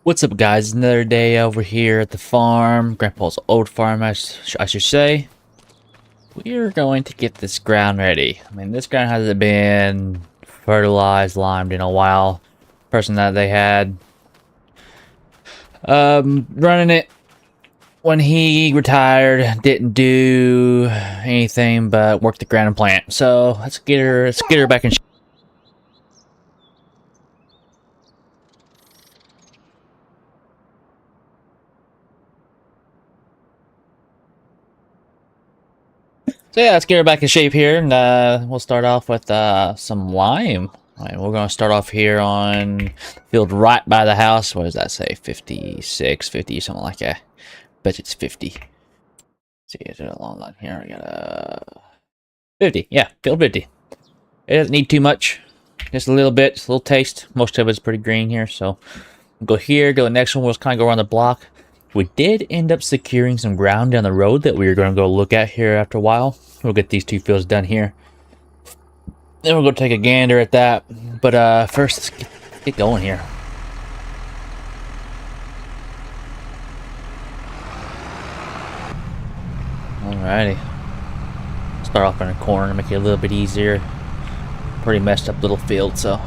What's up, guys? Another day over here at the farm, Grandpa's old farm, I should say. We're going to get this ground ready. I mean, this ground hasn't been fertilized, limed in a while. Person that they had running it when he retired didn't do anything but work the ground and plant. So let's get her back in shape. So yeah, let's get her back in shape here, and we'll start off with some lime. Right, we're gonna start off here on field right by the house. What does that say? 56, 50, something like that. Bet it's 50. Let's see, is it a long line here? I got a 50. Yeah, field 50. It doesn't need too much, just a little bit, just a little taste. Most of it's pretty green here, so we'll go here. Go to the next one. We'll just kind of go around the block. We did end up securing some ground down the road that we were going to go look at here after a while. We'll get these two fields done here. Then we'll go take a gander at that. But first, let's get going here. Alrighty. Start off in a corner, make it a little bit easier. Pretty messed up little field, so.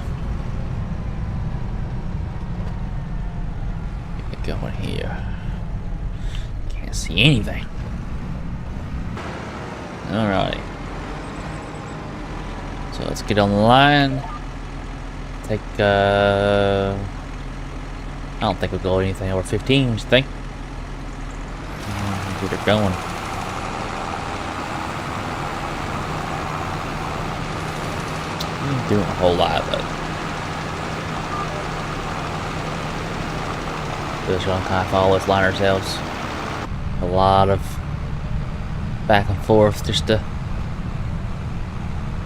Get going here. Can't see anything. Alrighty. So let's get on the line. Take, I don't think we'll go anything over 15, what you think? Get her going. Ain't doing a whole lot, but just gonna kind of follow this line ourselves. A lot of back and forth just to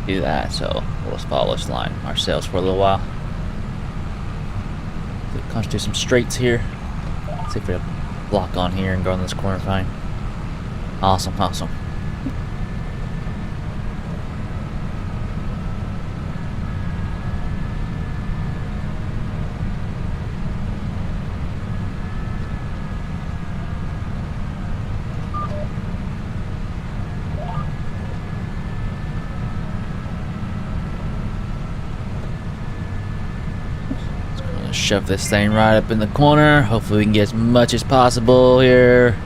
do that, so we'll just follow this line ourselves for a little while. So it comes to some straights here. Let's see if we have a block on here and go in this corner fine. Awesome, awesome. Shove this thing right up in the corner. Hopefully we can get as much as possible here.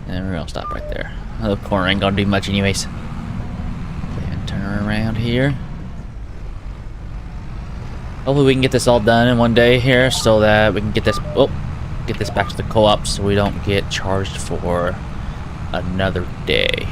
And we're gonna stop right there. The corner ain't gonna do much anyways. And turn her around here. Hopefully we can get this all done in one day here so that we can get this back to the co-op so we don't get charged for another day.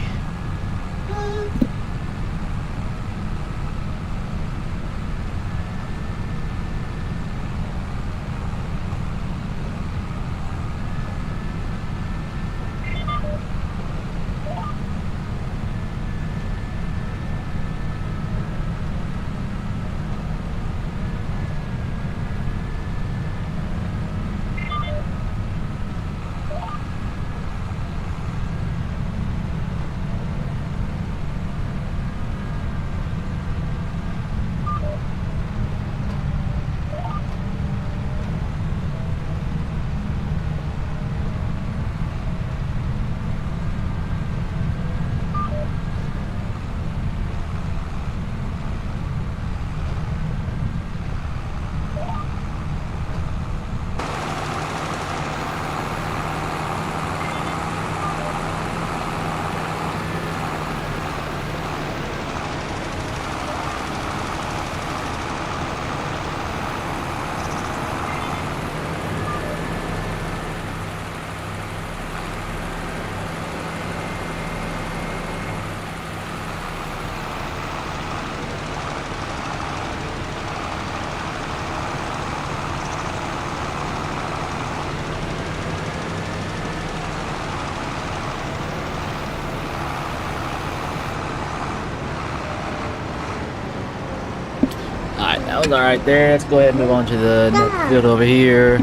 Alright, that was alright there. Let's go ahead and move on to the next field over here.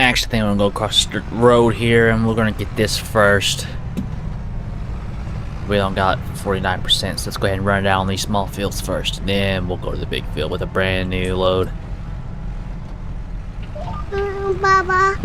actually think I'm gonna go across the road here, and we're gonna get this first. We don't got 49%, so let's go ahead and run it out on these small fields first. Then we'll go to the big field with a brand new load. Baba.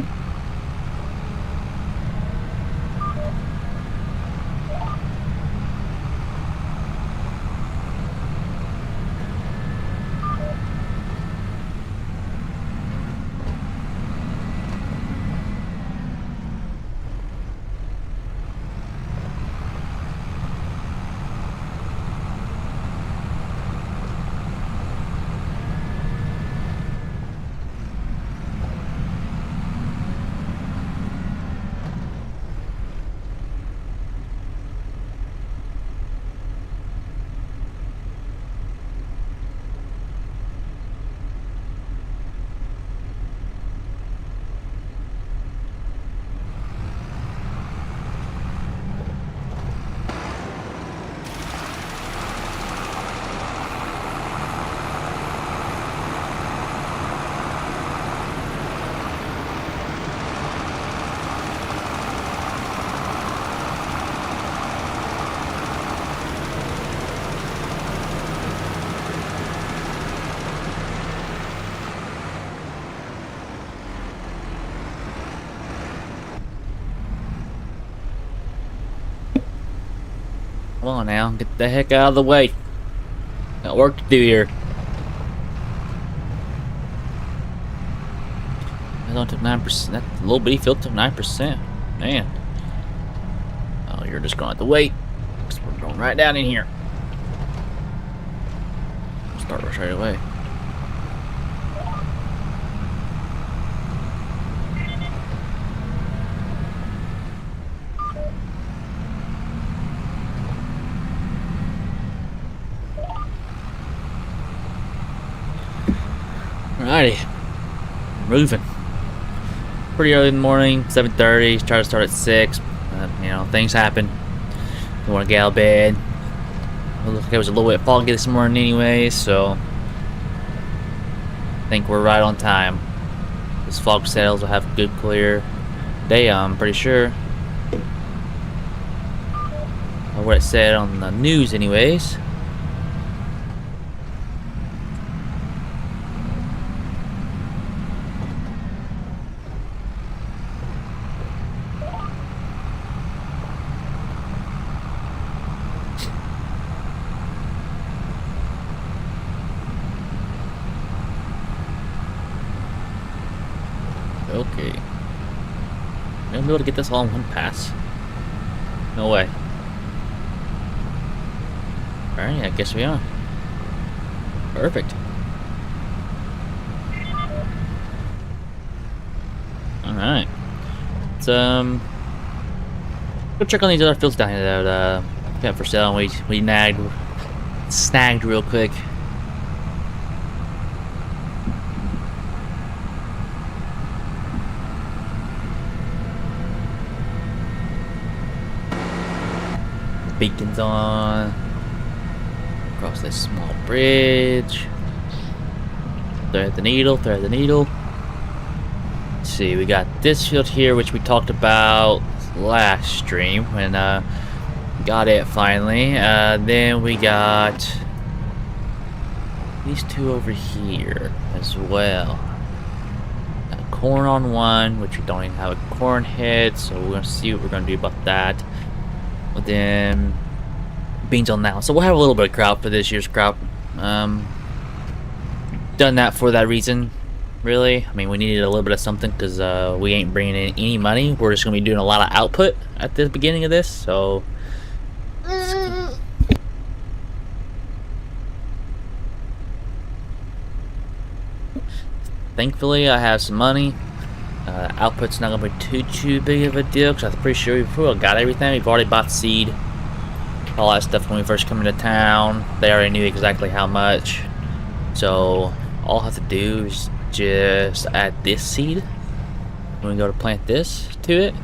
Come on now, get the heck out of the way. Got work to do here. That only took 9%. That little bitty field took 9%. Man. Oh, you're just gonna have to wait. Because we're going right down in here. Start rush right away. Alrighty, moving. Pretty early in the morning, 7:30. Try to start at 6. You know, things happen. Don't want to get out of bed. It looked like it was a little bit foggy this morning, anyway. So I think we're right on time. This fog settles, we'll have a good, clear day. I'm pretty sure. What it said on the news, anyways. Okay. I'm gonna be able to get this all in one pass. No way. Alright, I guess we are. Perfect. Alright. Let's go check on these other fields down here that got for sale and we snagged real quick. Beacons on. Across this small bridge. Thread the needle, thread the needle. Let's see, we got this field here, which we talked about last stream when got it finally. Then we got these two over here as well. Got corn on one, which we don't even have a corn head, so we're gonna see what we're gonna do about that. But then beans on that one. So we'll have a little bit of crop for this year's crop. Done that for that reason, really. I mean, we needed a little bit of something because we ain't bringing in any money. We're just going to be doing a lot of output at the beginning of this, so... Thankfully, I have some money. Output's not going to be too big of a deal because I'm pretty sure we've got everything. We've already bought seed. All that stuff when we first come into town. They already knew exactly how much. So all I have to do is just add this seed when we go to plant this to it.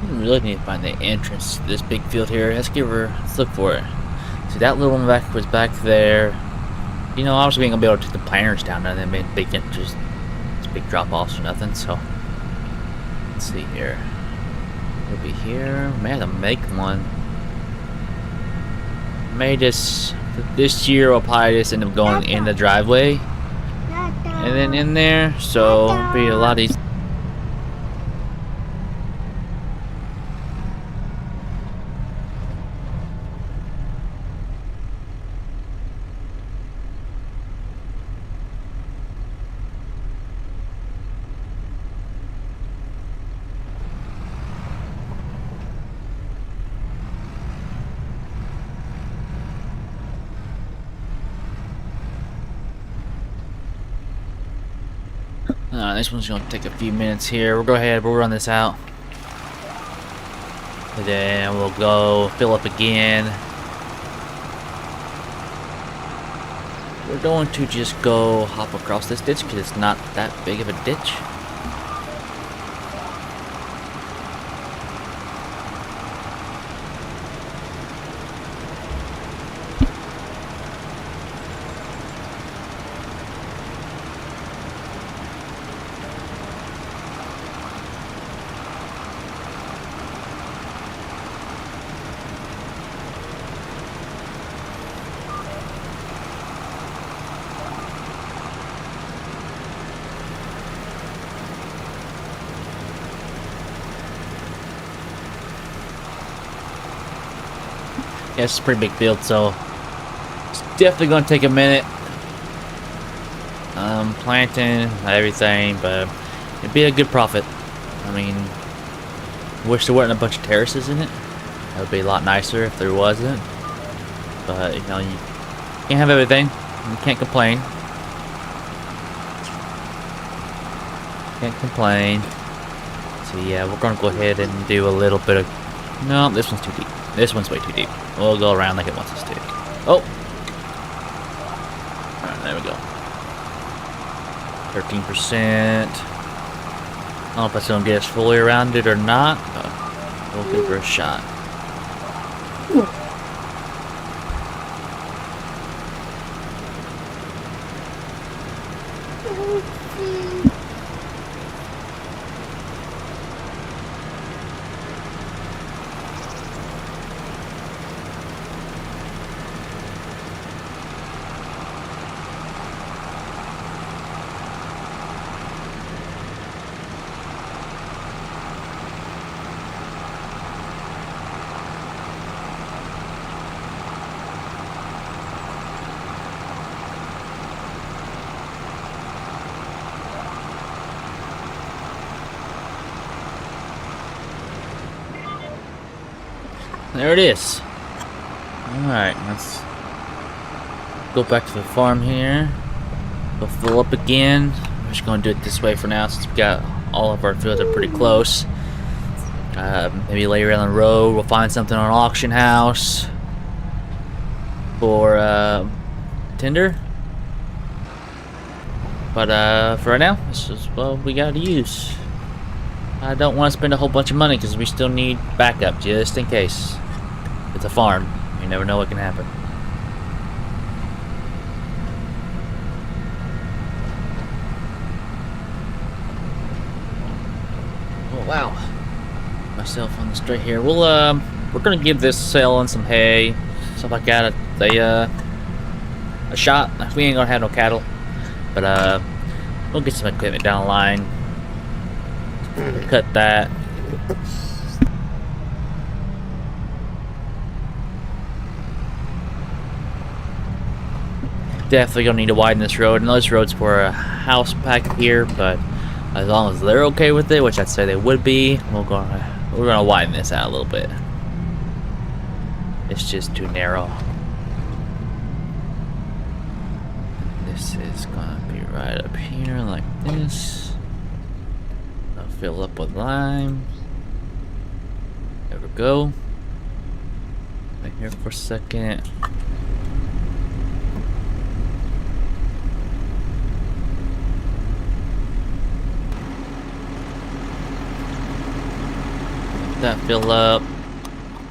really need to find the entrance to this big field here. Let's look for it. See, that little one was back there. You know, obviously we ain't gonna be able to take the planters down and then make big just big drop offs or nothing, so let's see here. We'll be here. May have to make one. May this year we'll probably just end up going in the driveway and then in there, so it'll be a lot easier. This one's gonna take a few minutes here. We'll go ahead, we'll run this out. And then we'll go fill up again. We're going to just go hop across this ditch because it's not that big of a ditch. Yeah, it's a pretty big field, so it's definitely gonna take a minute. Planting everything, but it'd be a good profit. I mean, wish there weren't a bunch of terraces in it. That would be a lot nicer if there wasn't. But you know, you can't have everything. You can't complain. Can't complain. So yeah, we're gonna go ahead and do a little bit of. No, this one's too deep. This one's way too deep. We'll go around like it wants us to. Oh! Alright, there we go. 13%. I don't know if that's going to get us fully around it or not, but we'll give her a shot. There it is. Alright, let's go back to the farm here. We'll fill up again. We're just going to do it this way for now since we got all of our fields are pretty close. Maybe later down the road we'll find something on an auction house for tinder. But for right now, this is what we got to use. I don't want to spend a whole bunch of money because we still need backup just in case. It's a farm. You never know what can happen. Oh wow. Myself on the straight here. We're gonna give this sail and some hay, stuff like that, a shot. We ain't gonna have no cattle. But we'll get some equipment down the line. Cut that. Definitely gonna need to widen this road. And this road's for a house back here, but as long as they're okay with it, which I'd say they would be, we're gonna widen this out a little bit. It's just too narrow. This is gonna be right up here like this. I'll fill up with lime. There we go. Right here for a second. that fill up.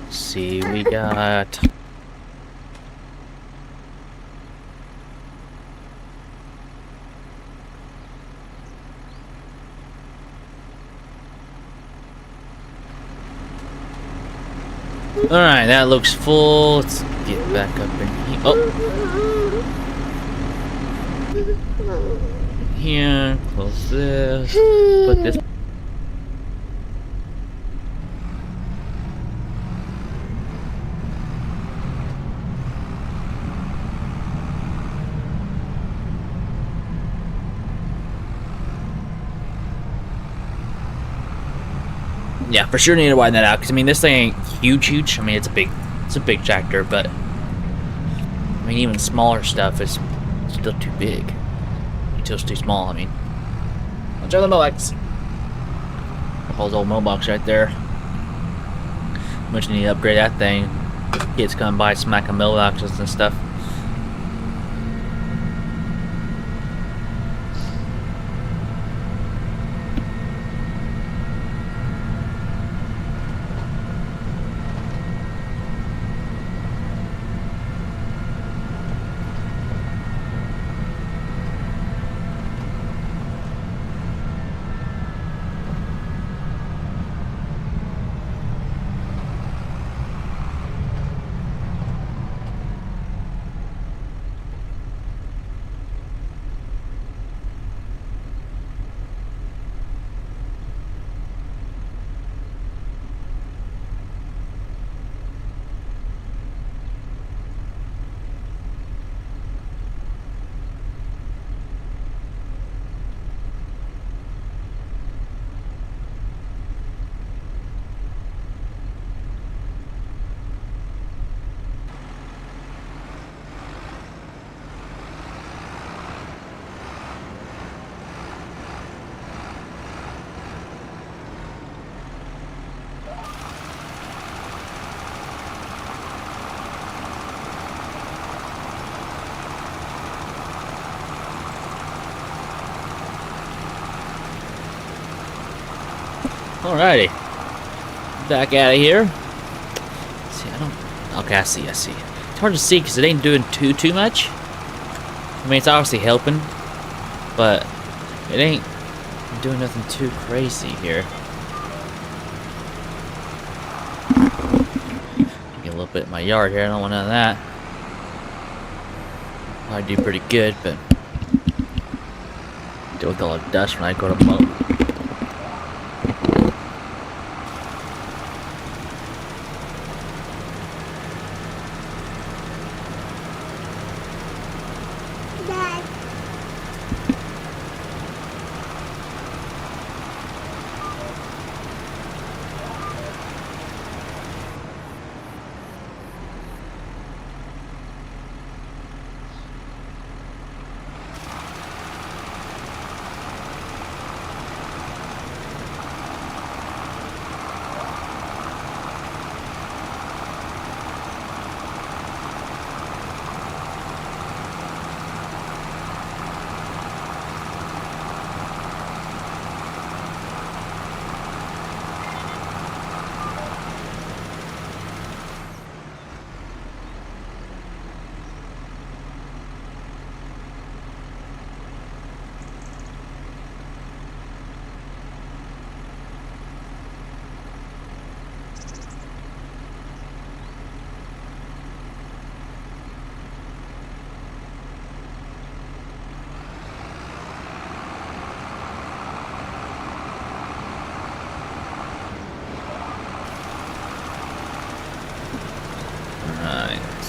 Let's see, we got... Alright, that looks full. Let's get back up in here. Oh! Here, close this. Put this. Yeah, for sure need to widen that out, because I mean this thing ain't huge. I mean it's a big tractor, but I mean even smaller stuff is still too big. It's too small. I mean, I'll try the mailbox. Paul's old mailbox right there. Much need to upgrade that thing. Kids come by, smacking mailboxes and stuff. Alrighty, back out of here. See, I don't. Okay, I see. It's hard to see because it ain't doing too much. I mean, it's obviously helping, but it ain't doing nothing too crazy here. Get a little bit in my yard here. I don't want none of that. I do pretty good, but deal with all the dust when I go to mow.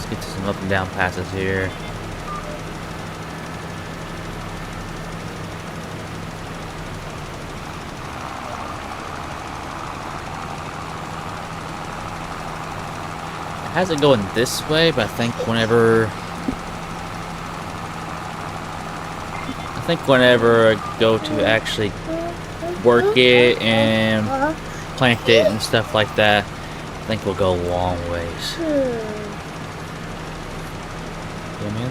Get to some up and down passes here. It has it going this way, but I think whenever I go to actually work it and plant it and stuff like that, I think we'll go a long ways. Yeah, man.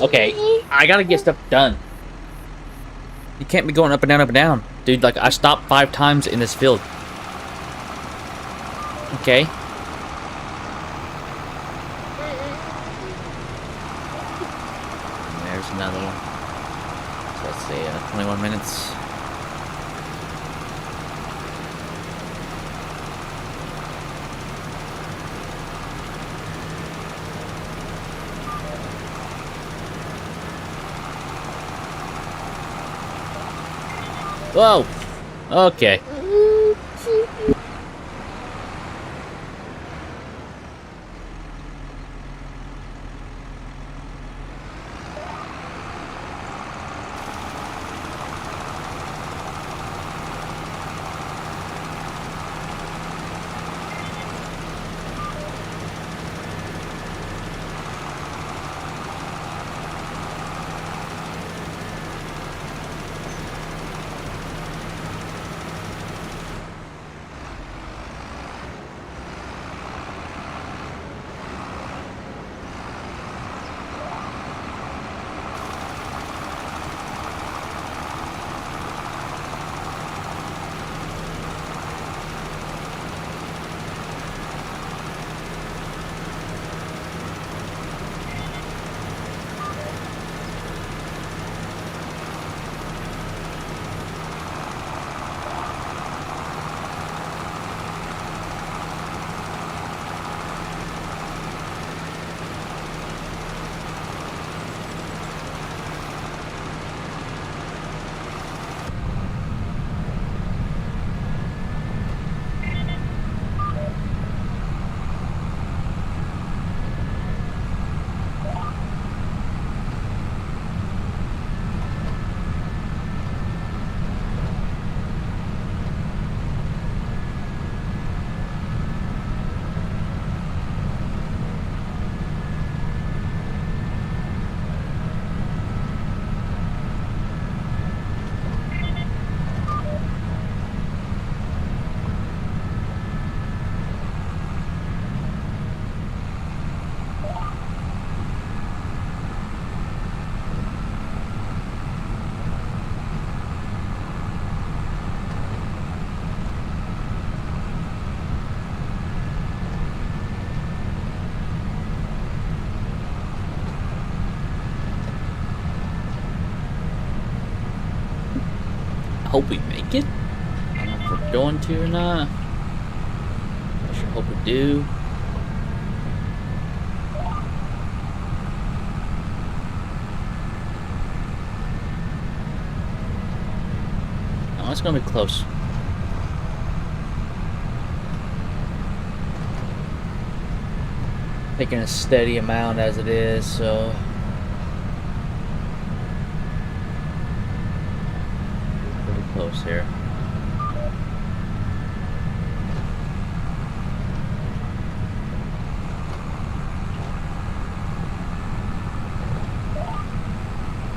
Okay, I gotta get stuff done. You can't be going up and down, up and down. Dude, like, I stopped 5 times in this field. Okay. And there's another one. So let's see, 21 minutes. Whoa! Okay. Hope we make it. I don't know if we're going to or not. I sure hope we do. Oh, it's gonna be close. Taking a steady amount as it is, so. Close here.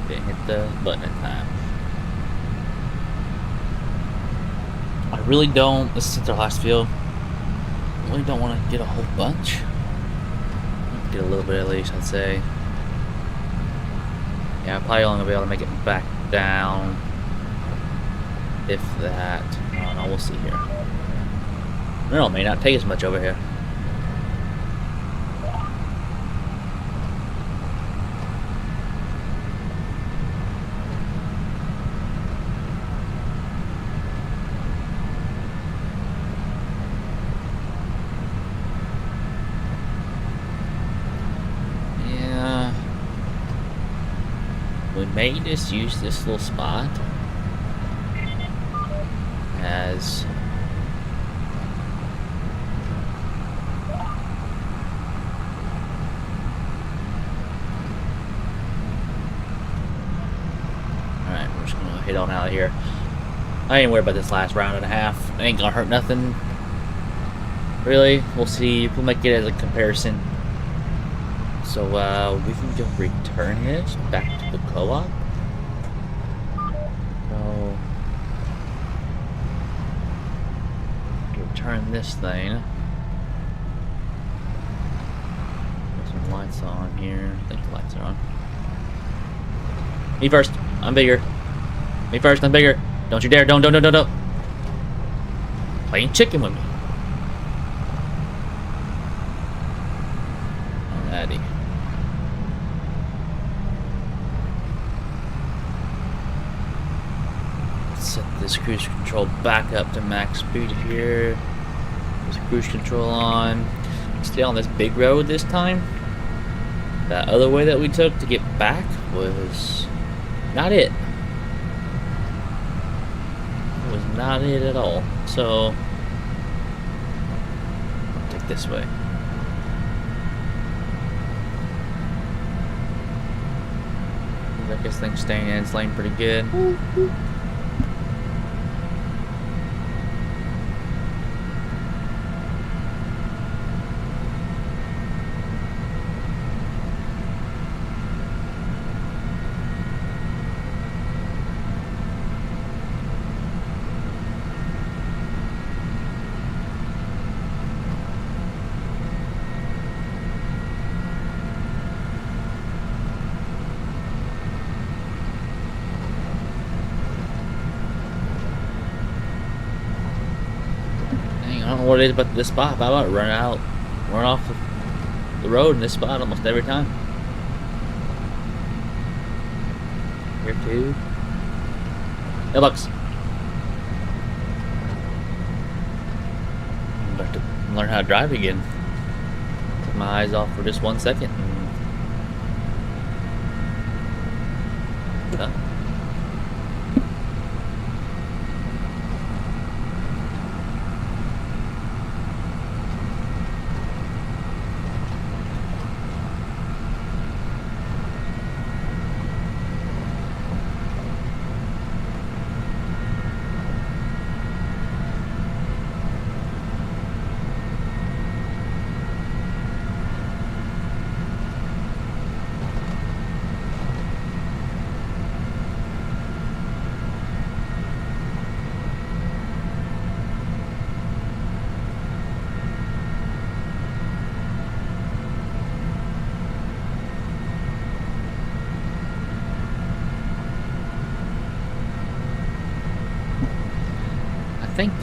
Didn't hit the button in time. I really don't, this is our last field. I really don't want to get a whole bunch. Get a little bit at least, I'd say. Yeah, I'm probably only gonna be able to make it back down. If that. I don't know, we'll see here. No, it may not take as much over here. Yeah. We may just use this little spot as alright, we're just gonna head on out of here. I ain't worried about this last round and a half. It ain't gonna hurt nothing. Really, we'll see. We'll make it as a comparison. So we can go return this back to the co-op. So return this thing. lights on here. I think the lights are on. Me first. I'm bigger. Me first. I'm bigger. Don't you dare. Don't. Playing chicken with me. Alrighty. Set this cruise control back up to max speed here. There's cruise control on. Stay on this big road this time. That other way that we took to get back was not it. It was not it at all. So I'll take this way. I guess things staying in its lane pretty good. I don't know what it is about this spot, but I about run off the road in this spot almost every time. Here too. Mailbox. I'm about to learn how to drive again. Took my eyes off for just 1 second. I think,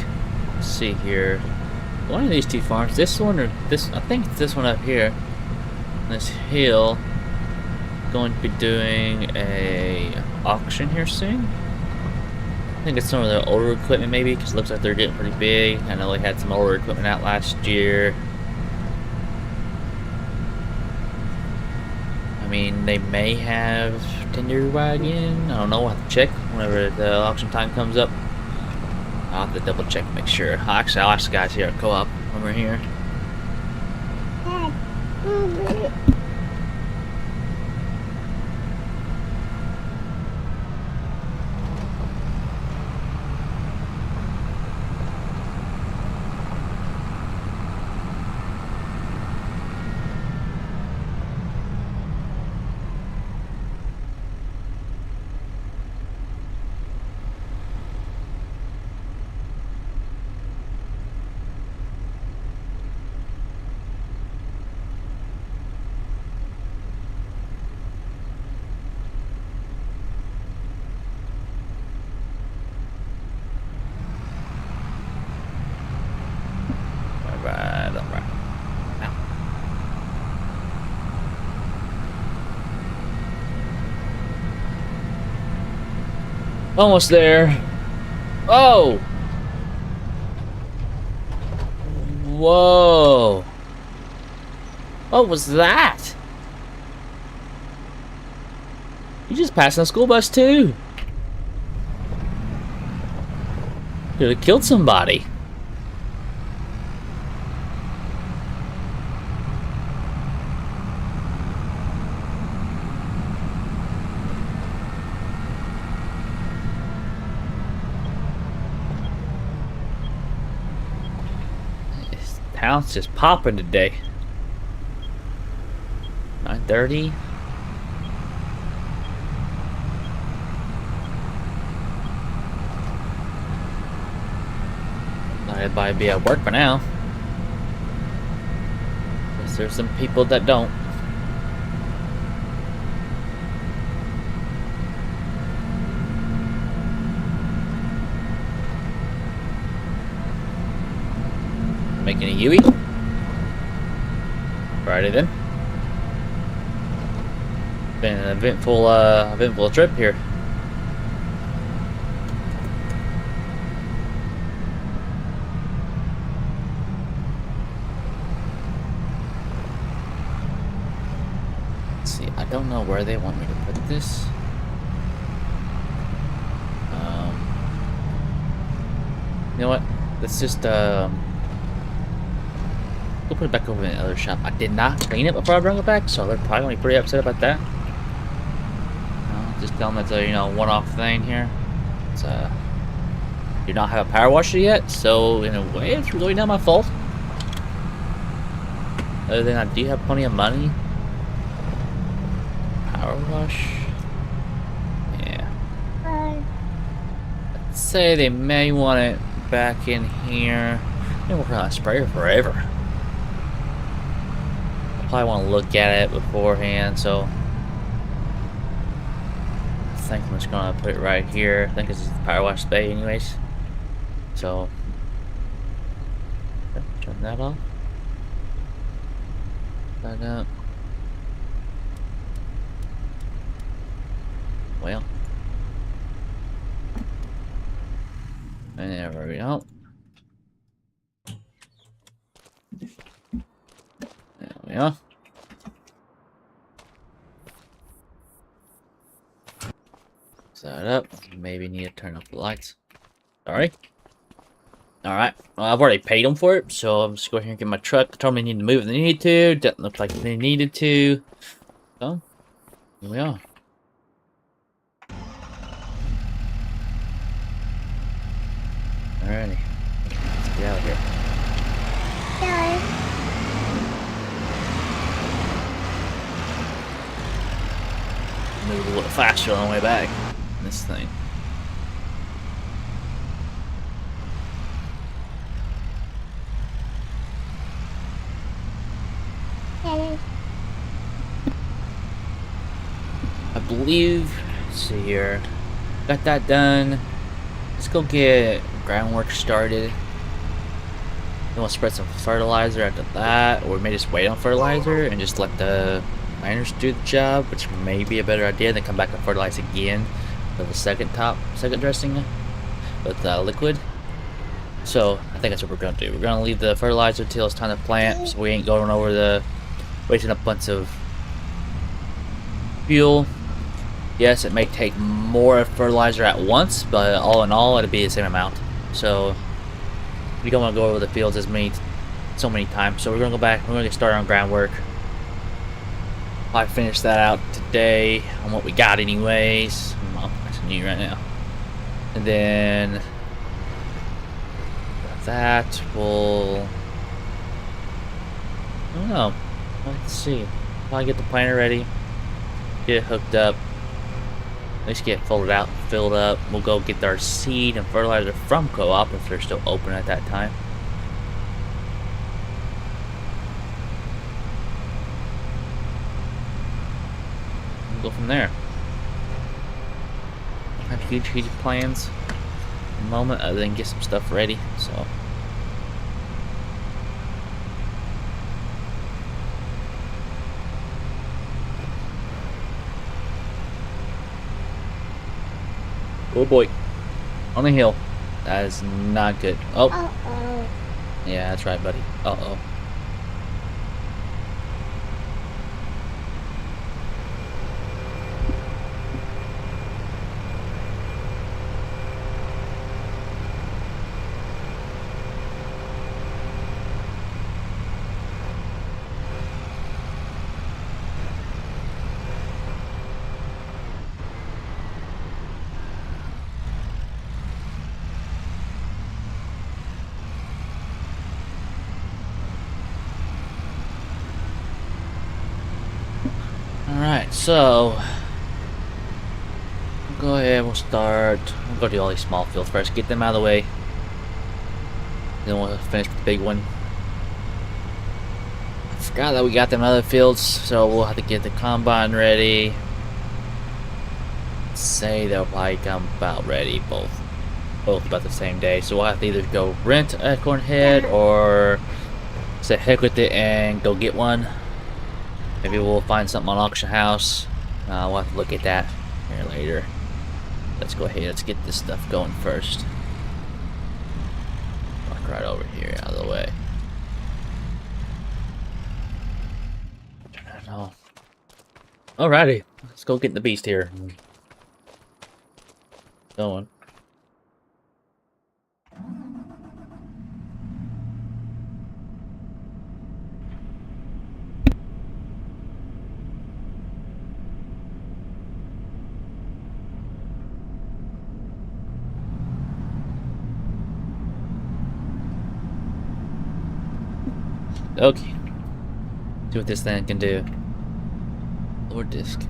let's see here, one of these two farms, this one or this, I think it's this one up here, this hill, going to be doing a auction here soon. I think it's some of their older equipment maybe, because it looks like they're getting pretty big. I know they had some older equipment out last year. I mean, they may have Tinder wagon. I don't know, I'll have to check whenever the auction time comes up. I'll have to double check and make sure. Actually, I'll ask the guys here at Co-op when we're here. Almost there. Oh! Whoa! What was that? You just passed a school bus too. Could have killed somebody. Town's just popping today. 9:30. Everybody be at work by now. Guess there's some people that don't. Making a Yui. Friday then. Been an eventful trip here. Let's see, I don't know where they want me to put this. You know what? Let's just we'll put it back over in the other shop. I did not clean it before I brought it back, so they're probably gonna be pretty upset about that. Just tell them it's a, you know, one-off thing here. It's do not have a power washer yet, so in a way it's really not my fault. Other than I do have plenty of money. Power wash. Yeah. Let's say they may want it back in here. I've been working on a sprayer forever. I probably want to look at it beforehand, so I think I'm just gonna put it right here. I think this is the power wash bay anyways. So turn that off. That up. Well. And there we go. There we are. Set up. Maybe need to turn off the lights. Sorry. Alright. Well, I've already paid them for it, so I'm just going here and get my truck. They told me I need to move if they need to. Doesn't look like they needed to. So, here we are. Alrighty. Let's get out of here. Move a little faster on the way back. This thing. I believe, let's see here, got that done. Let's go get groundwork started. Then we'll spread some fertilizer after that, or we may just wait on fertilizer and just let the miners do the job, which may be a better idea. Then come back and fertilize again for the second dressing with liquid. So I think that's what we're gonna do. We're gonna leave the fertilizer till it's time to plant, so we ain't going over the wasting a bunch of fuel. Yes, it may take more fertilizer at once, but all in all, it'll be the same amount. So we don't want to go over the fields so many times. So we're gonna go back. We're gonna get started on groundwork. Probably finish that out today on what we got, anyways. I'm pressing you right now, and then that will. I don't know. Let's see. Probably get the planter ready. Get it hooked up. At least get it filled up. We'll go get our seed and fertilizer from Co-op if they're still open at that time. We'll go from there. I don't have huge plans at the moment other than get some stuff ready. So. Oh boy. On the hill. That is not good. Oh. Uh-oh. Yeah, that's right, buddy. Uh-oh. Alright, so go ahead, we'll start. We'll go do all these small fields first, get them out of the way. Then we'll finish with the big one. I forgot that we got them other fields, so we'll have to get the combine ready. Say they'll probably come about ready both both about the same day. So we'll have to either go rent a acorn head or say heck with it and go get one. Maybe we'll find something on auction house. We'll have to look at that here later. Let's go ahead. Let's get this stuff going first. Walk right over here, out of the way. Turn that off. Alrighty, let's go get the beast here. Going. Okay. See what this thing can do. Lower disc.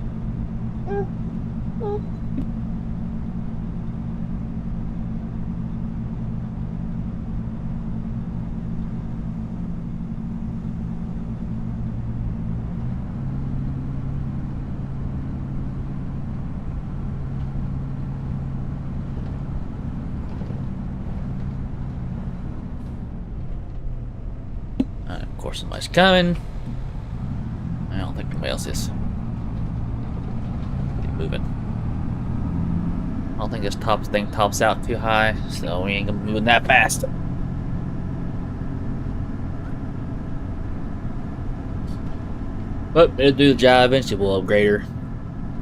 Of course somebody's coming. I don't think anybody else is. Keep moving. I don't think this top thing tops out too high, so we ain't gonna be moving that fast. But it'll do the job. Eventually we'll upgrade her.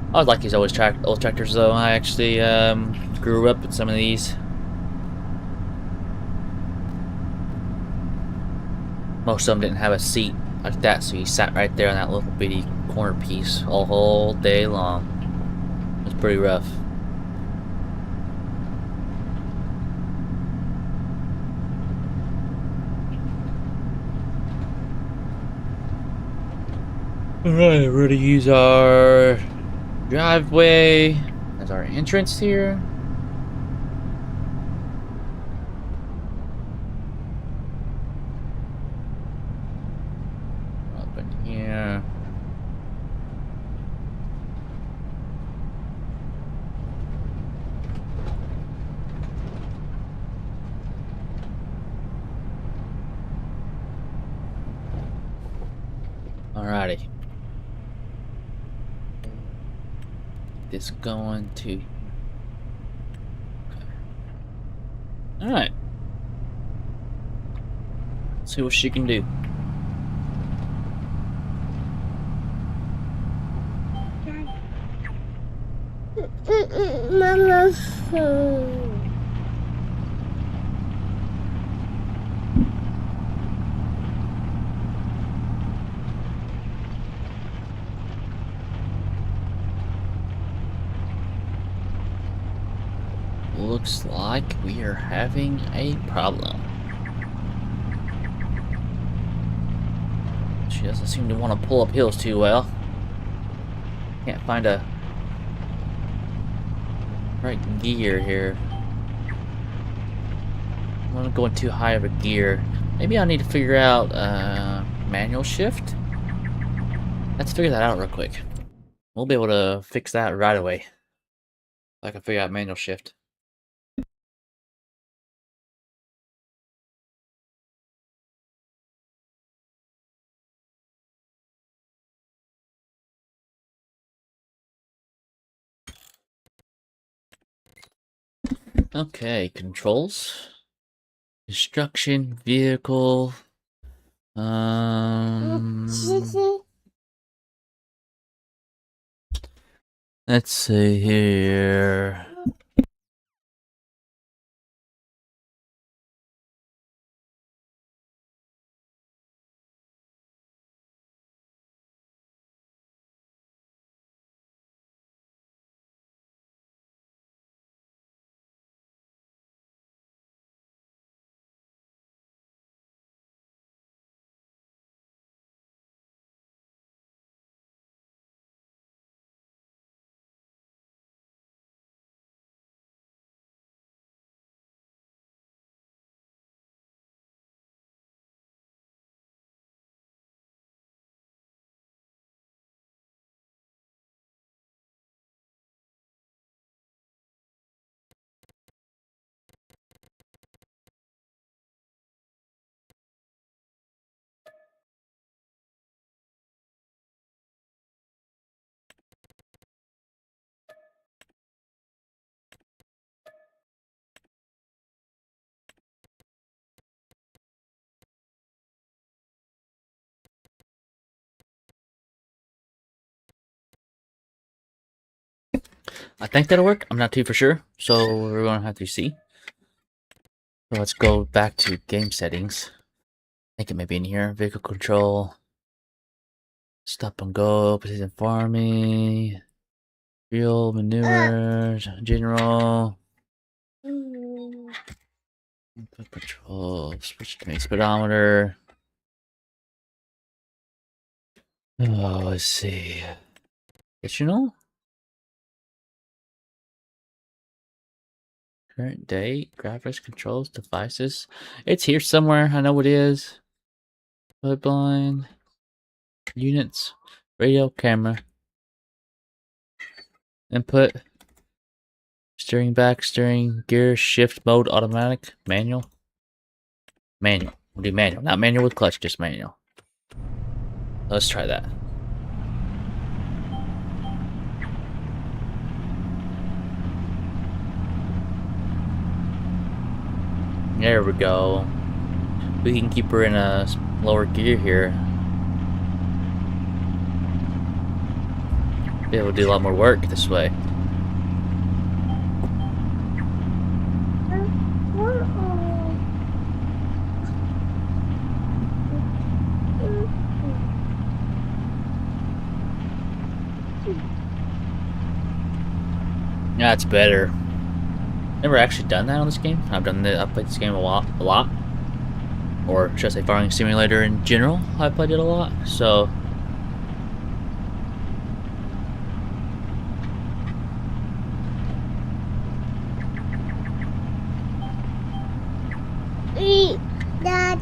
I always like these old tractors though. I actually grew up with some of these. Most of them didn't have a seat like that, so you sat right there on that little bitty corner piece all whole day long. It was pretty rough. Alright, we're gonna use our driveway as our entrance here. Up in here. Alrighty. This going to. Alright. See what she can do. Mama phone. Looks like we are having a problem. She doesn't seem to want to pull up hills too well. Can't find a right gear here. I'm not going too high of a gear. Maybe I need to figure out manual shift. Let's figure that out real quick. We'll be able to fix that right away. I can figure out manual shift. Okay, controls. Construction, vehicle. Let's see here. I think that'll work. I'm not too for sure, so we're gonna have to see. So let's go back to game settings. I think it may be in here. Vehicle control. Stop and go. Precision farming. Fuel, maneuvers, general. Input control. Switch to main speedometer. Oh, let's see. Additional? Current date, graphics, controls, devices. It's here somewhere. I know it is. Blind. Units. Radio, camera. Input. Steering back, steering, gear, shift mode, automatic, manual. Manual. We'll do manual. Not manual with clutch, just manual. Let's try that. There we go. We can keep her in a lower gear here. Be able to do a lot more work this way. Yeah, it's better. Never actually done that on this game. I've played this game a lot. Or should I say farming simulator in general. I played it a lot, so Dad.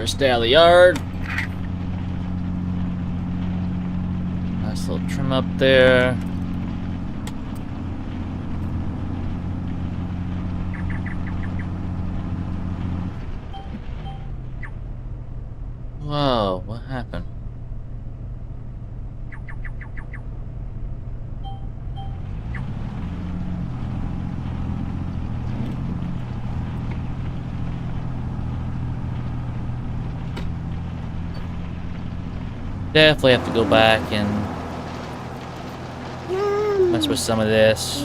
first day out of the yard. Nice little trim up there. Whoa, what happened? Definitely have to go back and mess with some of this,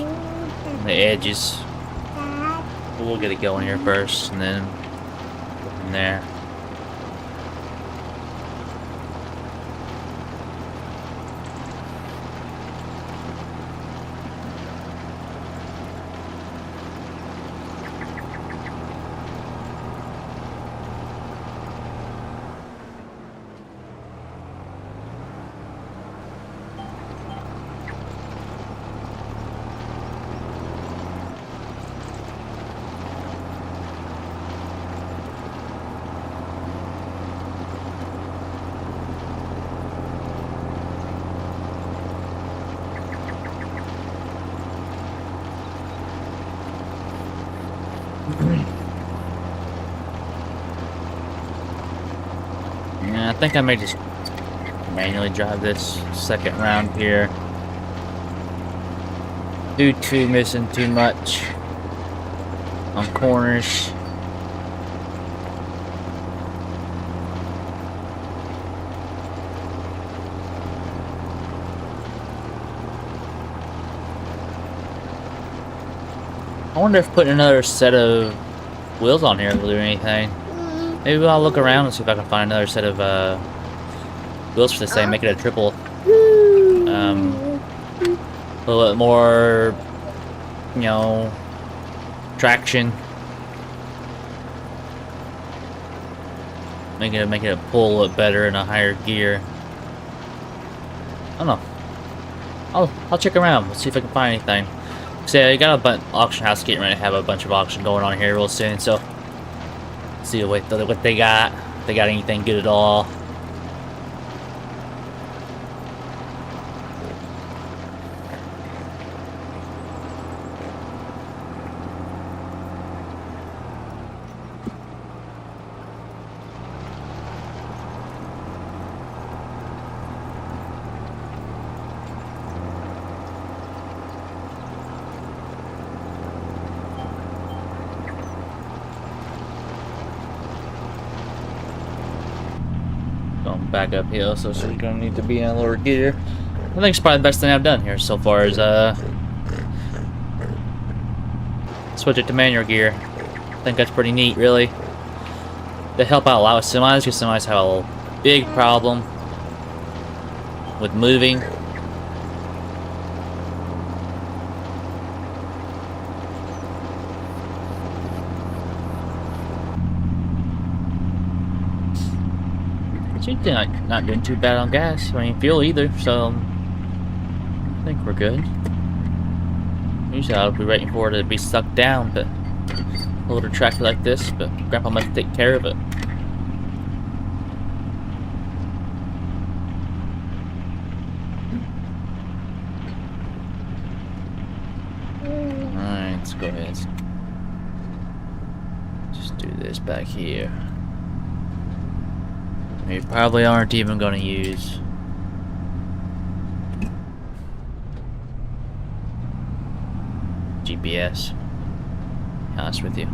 the edges. But we'll get it going here first, and then go from there. think I may just manually drive this second round here. Due to missing too much on corners. I wonder if putting another set of wheels on here will do anything. Maybe I'll look around and see if I can find another set of wheels for the same, make it a triple. A little bit more, you know, traction. Make it pull a little better in a higher gear. I don't know. I'll check around. Let's see if I can find anything. See, I got a auction house getting ready to have a bunch of auction going on here real soon, so see what they got. If they got anything good at all. Going back uphill, so she's gonna need to be in a lower gear. I think it's probably the best thing I've done here so far is switch it to manual gear. I think that's pretty neat, really. They help out a lot with semis, because semis have a big problem with moving. Seems like not doing too bad on gas. I mean, fuel either, so I think we're good. Usually I'll be waiting for it to be sucked down, but a older tractor like this, but Grandpa must take care of it. Alright, let's go ahead. Just do this back here. We probably aren't even going to use GPS, to be honest with you.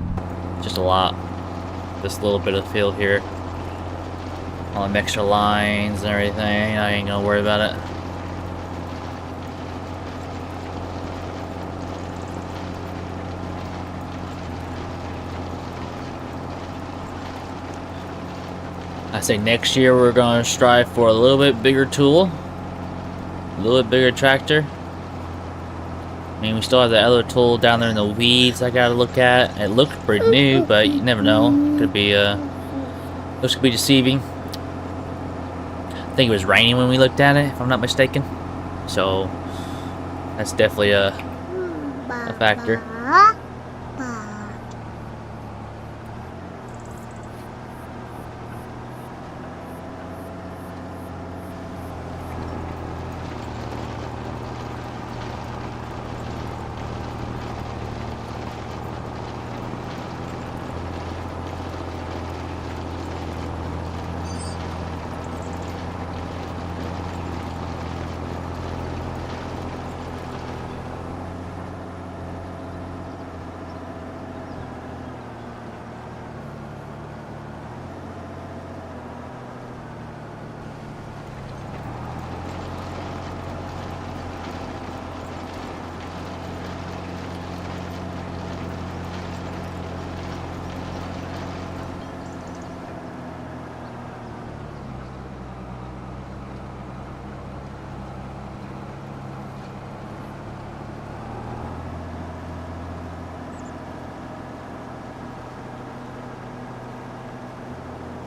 Just a lot. This little bit of field here. All them extra lines and everything. I ain't gonna worry about it. I say next year we're going to strive for a little bit bigger tool, a little bit bigger tractor. I mean, we still have the other tool down there in the weeds I gotta look at. It looks pretty new, but you never know. Could be looks could be deceiving. I think it was raining when we looked at it, if I'm not mistaken. So that's definitely a factor.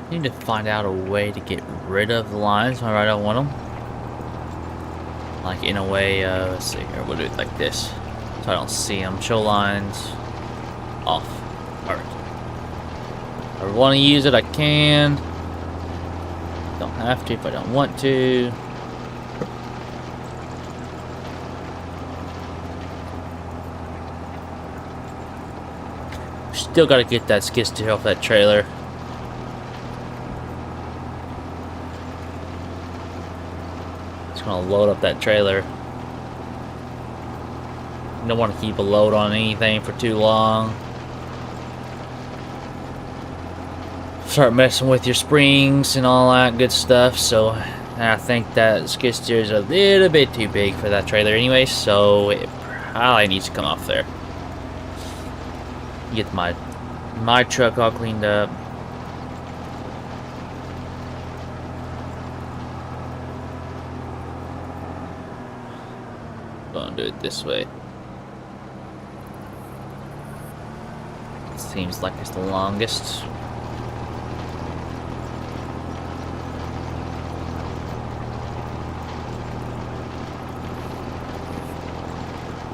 Need to find out a way to get rid of the lines whenever I don't want them. Like in a way, let's see here, we'll do it like this. So I don't see them. Show lines off. Alright. If I want to use it, I can. Don't have to if I don't want to. Still gotta get that skid steer off that trailer. Just gonna load up that trailer. You don't want to keep a load on anything for too long. Start messing with your springs and all that good stuff. So I think that skid steer is a little bit too big for that trailer anyway, so it probably needs to come off there. Get my truck all cleaned up. Gonna do it this way. Seems like it's the longest.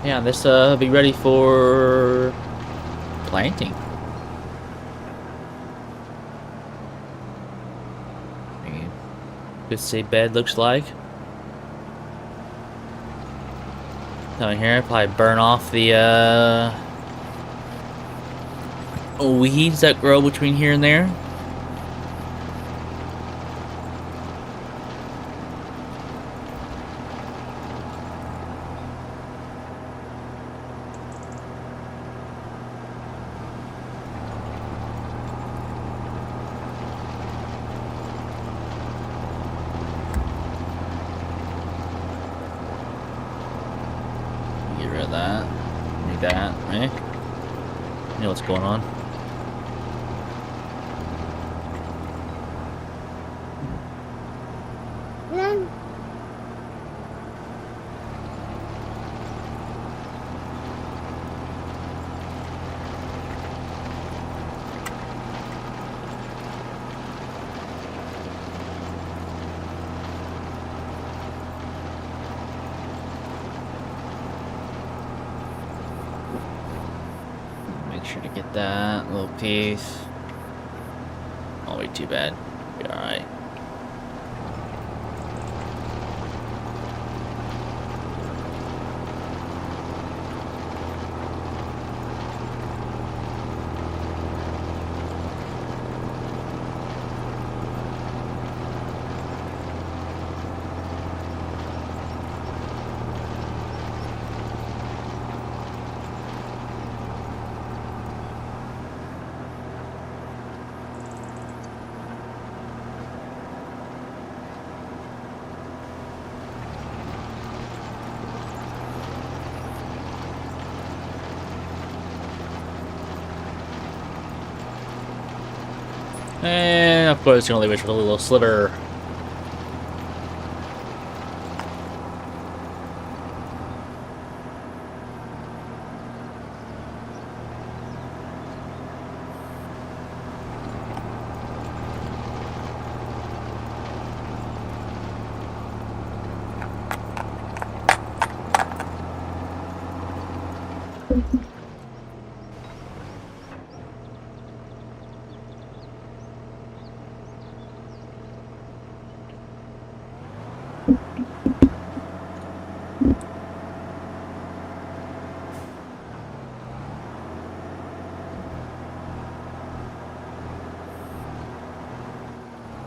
Yeah, this will be ready for planting. Good seed bed looks like. Down here, probably burn off the weeds that grow between here and there. Get rid of that. Need that, right? You know what's going on. None. Make sure to get that little piece. Won't be too bad. Be alright. And of course, gonna leave it for a little sliver.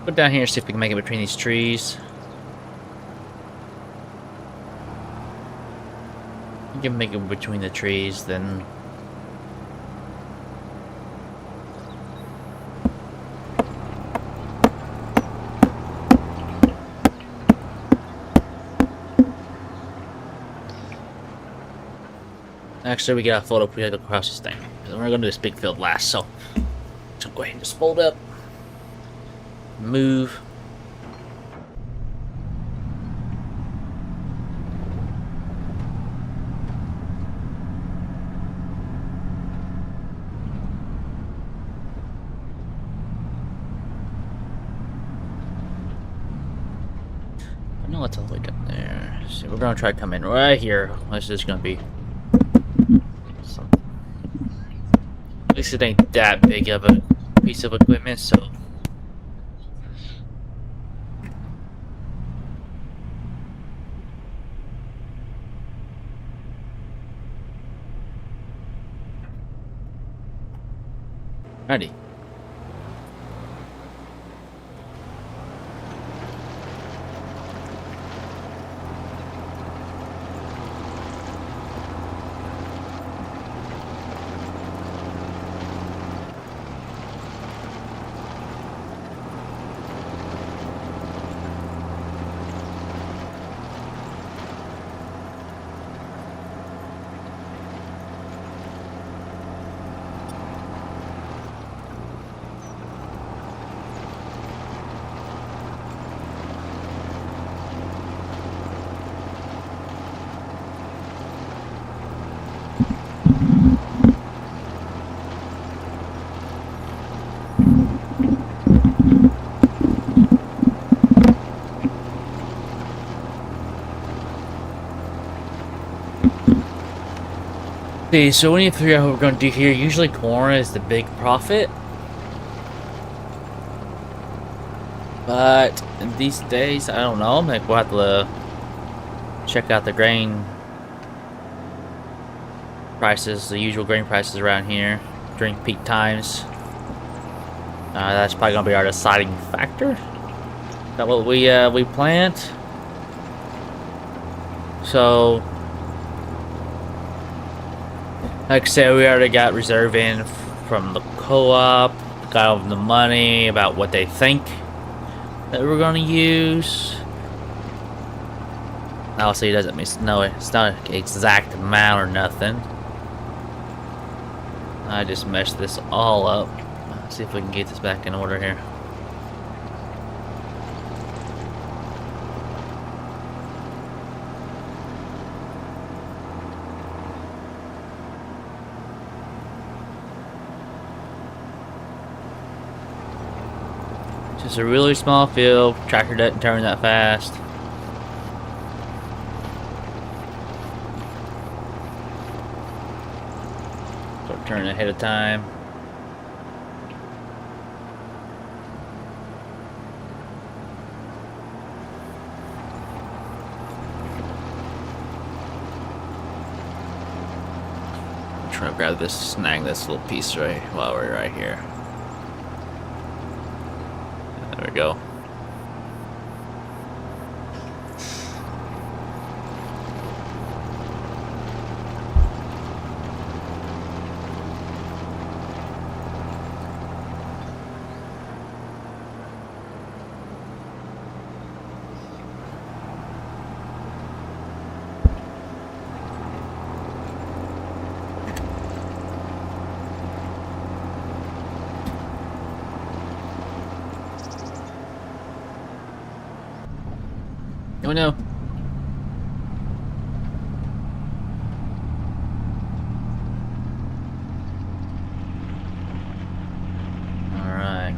Go down here, see if we can make it between these trees. You can make it between the trees, then. Actually, we got a photo we had to cross this thing. We're gonna do this big field last, so go ahead and just fold up. Move. I know what's all the way down there. So we're gonna try to come in right here. This is gonna be something. At least it ain't that big of a piece of equipment, so. Ready. See, so we need to figure out what we're going to do here. Usually corn is the big profit. But in these days, I don't know. Maybe we'll have to check out the grain prices, the usual grain prices around here during peak times. That's probably going to be our deciding factor. Is that what we plant? So, like I said, we already got reserve in from the co-op, got all the money about what they think that we're going to use. Obviously, it doesn't mean no, it's not an exact amount or nothing. I just messed this all up. Let's see if we can get this back in order here. Just a really small field. Tractor doesn't turn that fast. Start turning ahead of time. Trying to grab this, snag this little piece right while we're right here. There we go. Oh no. Alright.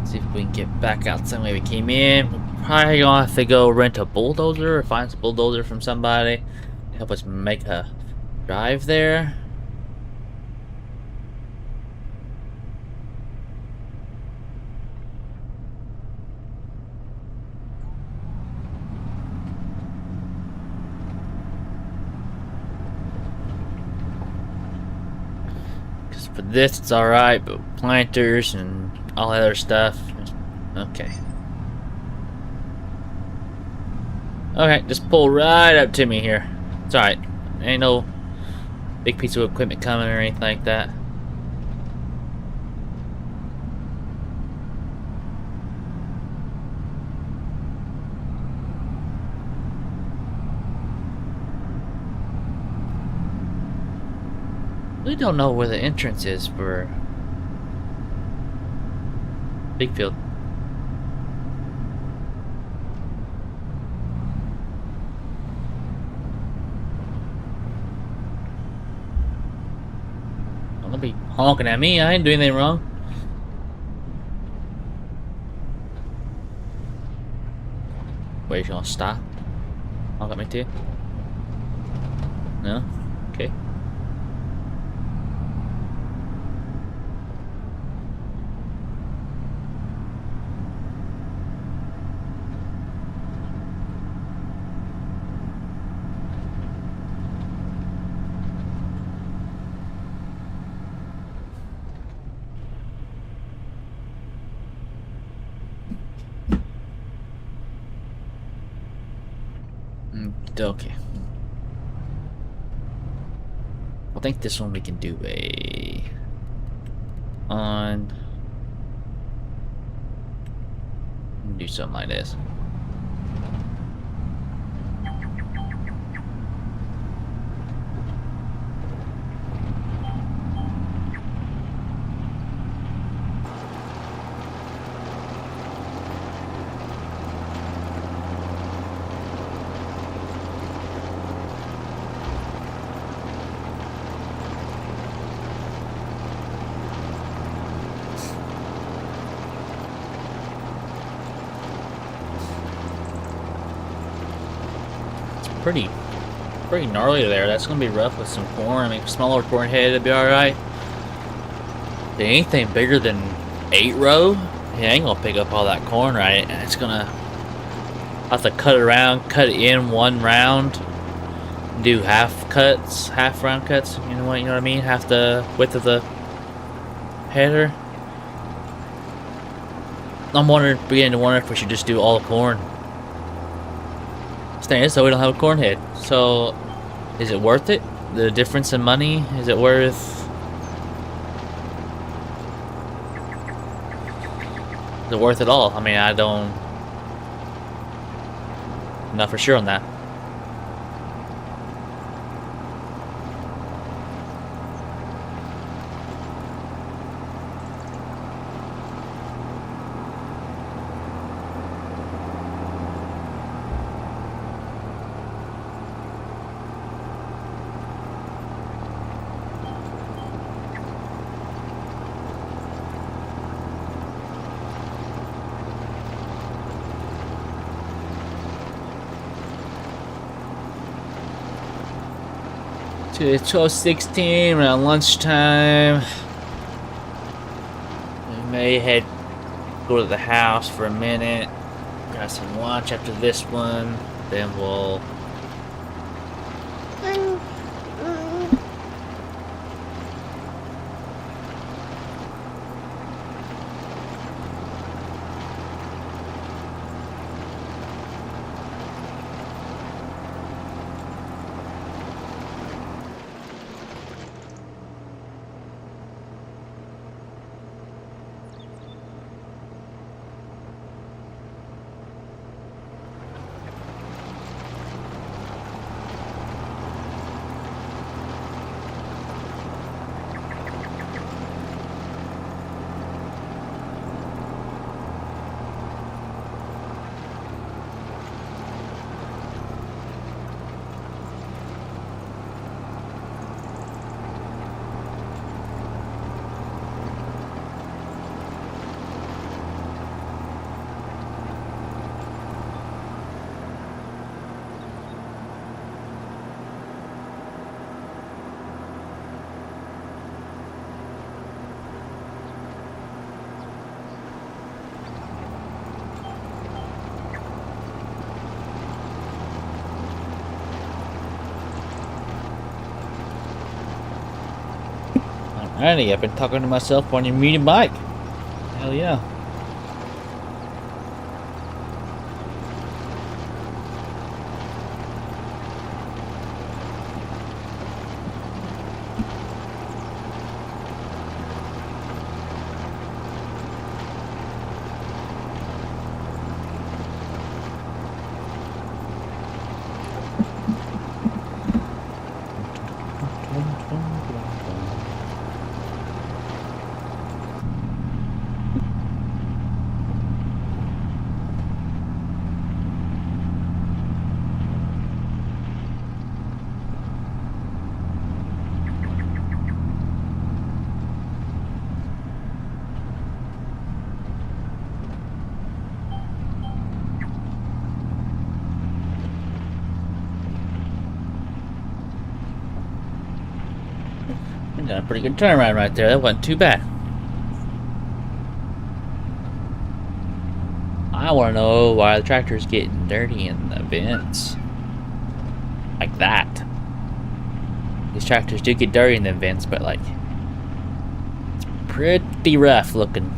See if we can get back out some way we came in. We're probably gonna have to go rent a bulldozer or find some bulldozer from somebody to help us make a drive there. For this, it's alright, but planters and all that other stuff. Okay. Okay, just pull right up to me here. It's alright. Ain't no big piece of equipment coming or anything like that. We don't know where the entrance is for Big Field. Don't be honking at me. I ain't doing anything wrong. Wait, you gonna stop? Honk at me too? No? Okay. Okay. I think this one we can do do something like this. pretty gnarly there. That's gonna be rough with some corn. I mean, smaller corn head, it'd be alright. Anything bigger than 8 row, he ain't gonna pick up all that corn right. And it's gonna have to cut it around, cut it in one round, do half round cuts. You know what I mean? Half the width of the header. I'm beginning to wonder if we should just do all the corn. Thing is, so we don't have a corn head. So, is it worth it? The difference in money, is it worth? Is it worth it all? I mean, I'm not for sure on that. It's 12:16 around lunchtime. We may go to the house for a minute, grab some lunch after this one, then we'll Alrighty, I've been talking to myself on your medium bike. Hell yeah. Done a pretty good turnaround right there. That wasn't too bad. I want to know why the tractor's getting dirty in the vents. Like that. These tractors do get dirty in the vents, but like, it's pretty rough looking.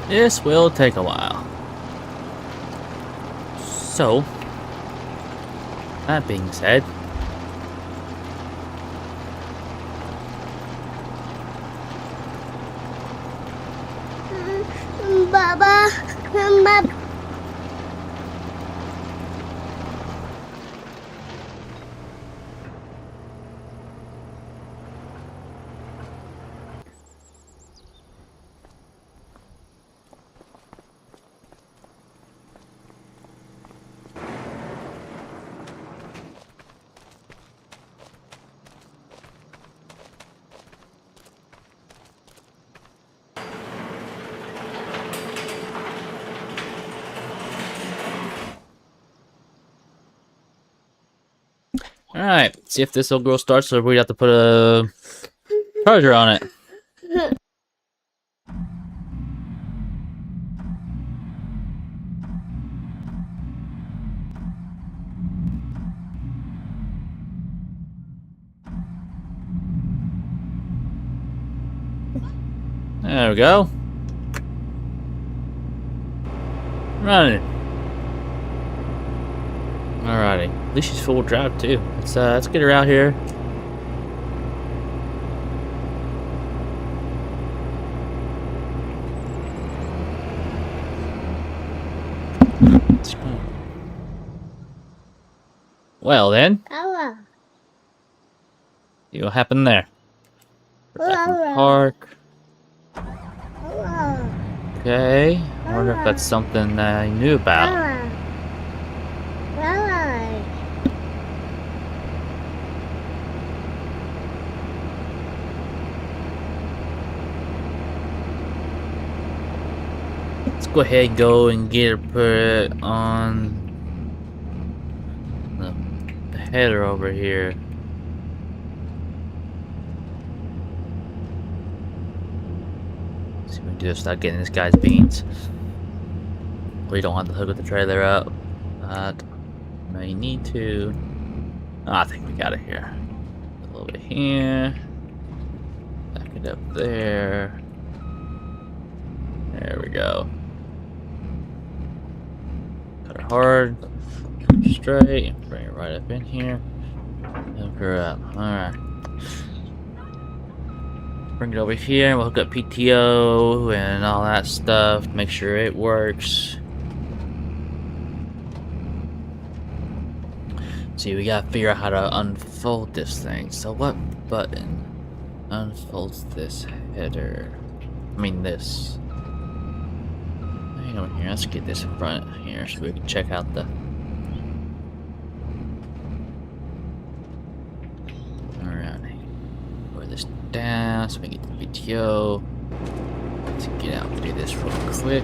This will take a while. So, that being said, Baba, Baba. alright, see if this little girl starts or we have to put a charger on it. There we go. Running. Alrighty. At least she's full drive too. Let's get her out here. Well then, Baba. see what happened there. Back in the Baba. park. Baba. Okay. I wonder if that's something that I knew about. Baba. Baba. Let's go ahead and go and get her put on the header over here. See if we can do this without getting this guy's beans. We don't want to hook the trailer up, but may need to. Oh, I think we got it here. A little bit here. Back it up there. There we go. Cut her hard, straight, bring it right up in here. Hook her up. Alright. Bring it over here, we'll hook up PTO and all that stuff, make sure it works. See, we gotta figure out how to unfold this thing. So what button unfolds this header? I mean this. Hang over here, let's get this in front here so we can check out the... Alright. Lower this down so we can get the PTO. Let's get out and do this real quick.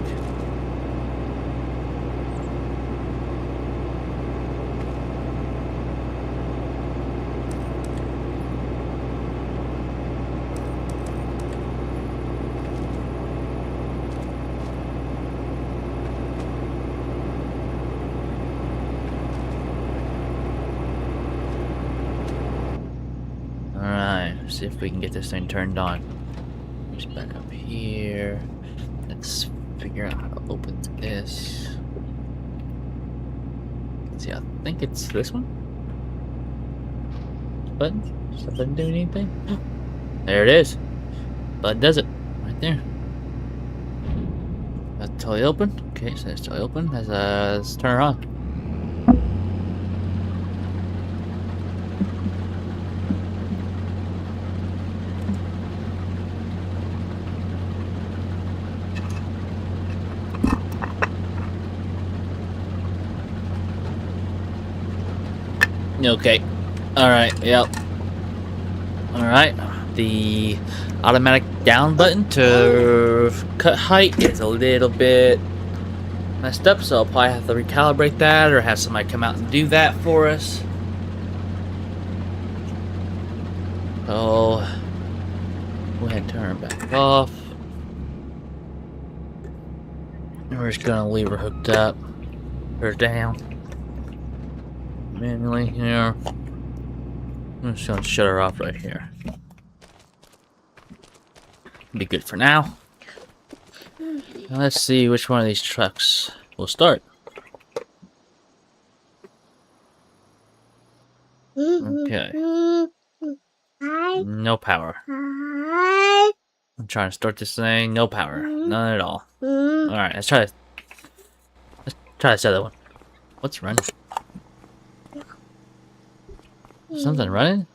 See if we can get this thing turned on. Just back up here. Let's figure out how to open this. Let's see, I think it's this one. Button? Does that button do anything? There it is. Button does it. Right there. That's totally open. Okay, so it's totally open. Let's turn her on. Okay. Alright, yep. Alright. The automatic down button to cut height is a little bit messed up, so I'll probably have to recalibrate that or have somebody come out and do that for us. So, go ahead and turn it back off. And we're just gonna leave her hooked up, her down. Manually here. I'm just gonna shut her off right here. Be good for now. Now let's see which one of these trucks will start. Okay. No power. I'm trying to start this thing. No power. None at all. Alright, let's try this other one. What's running? Something running?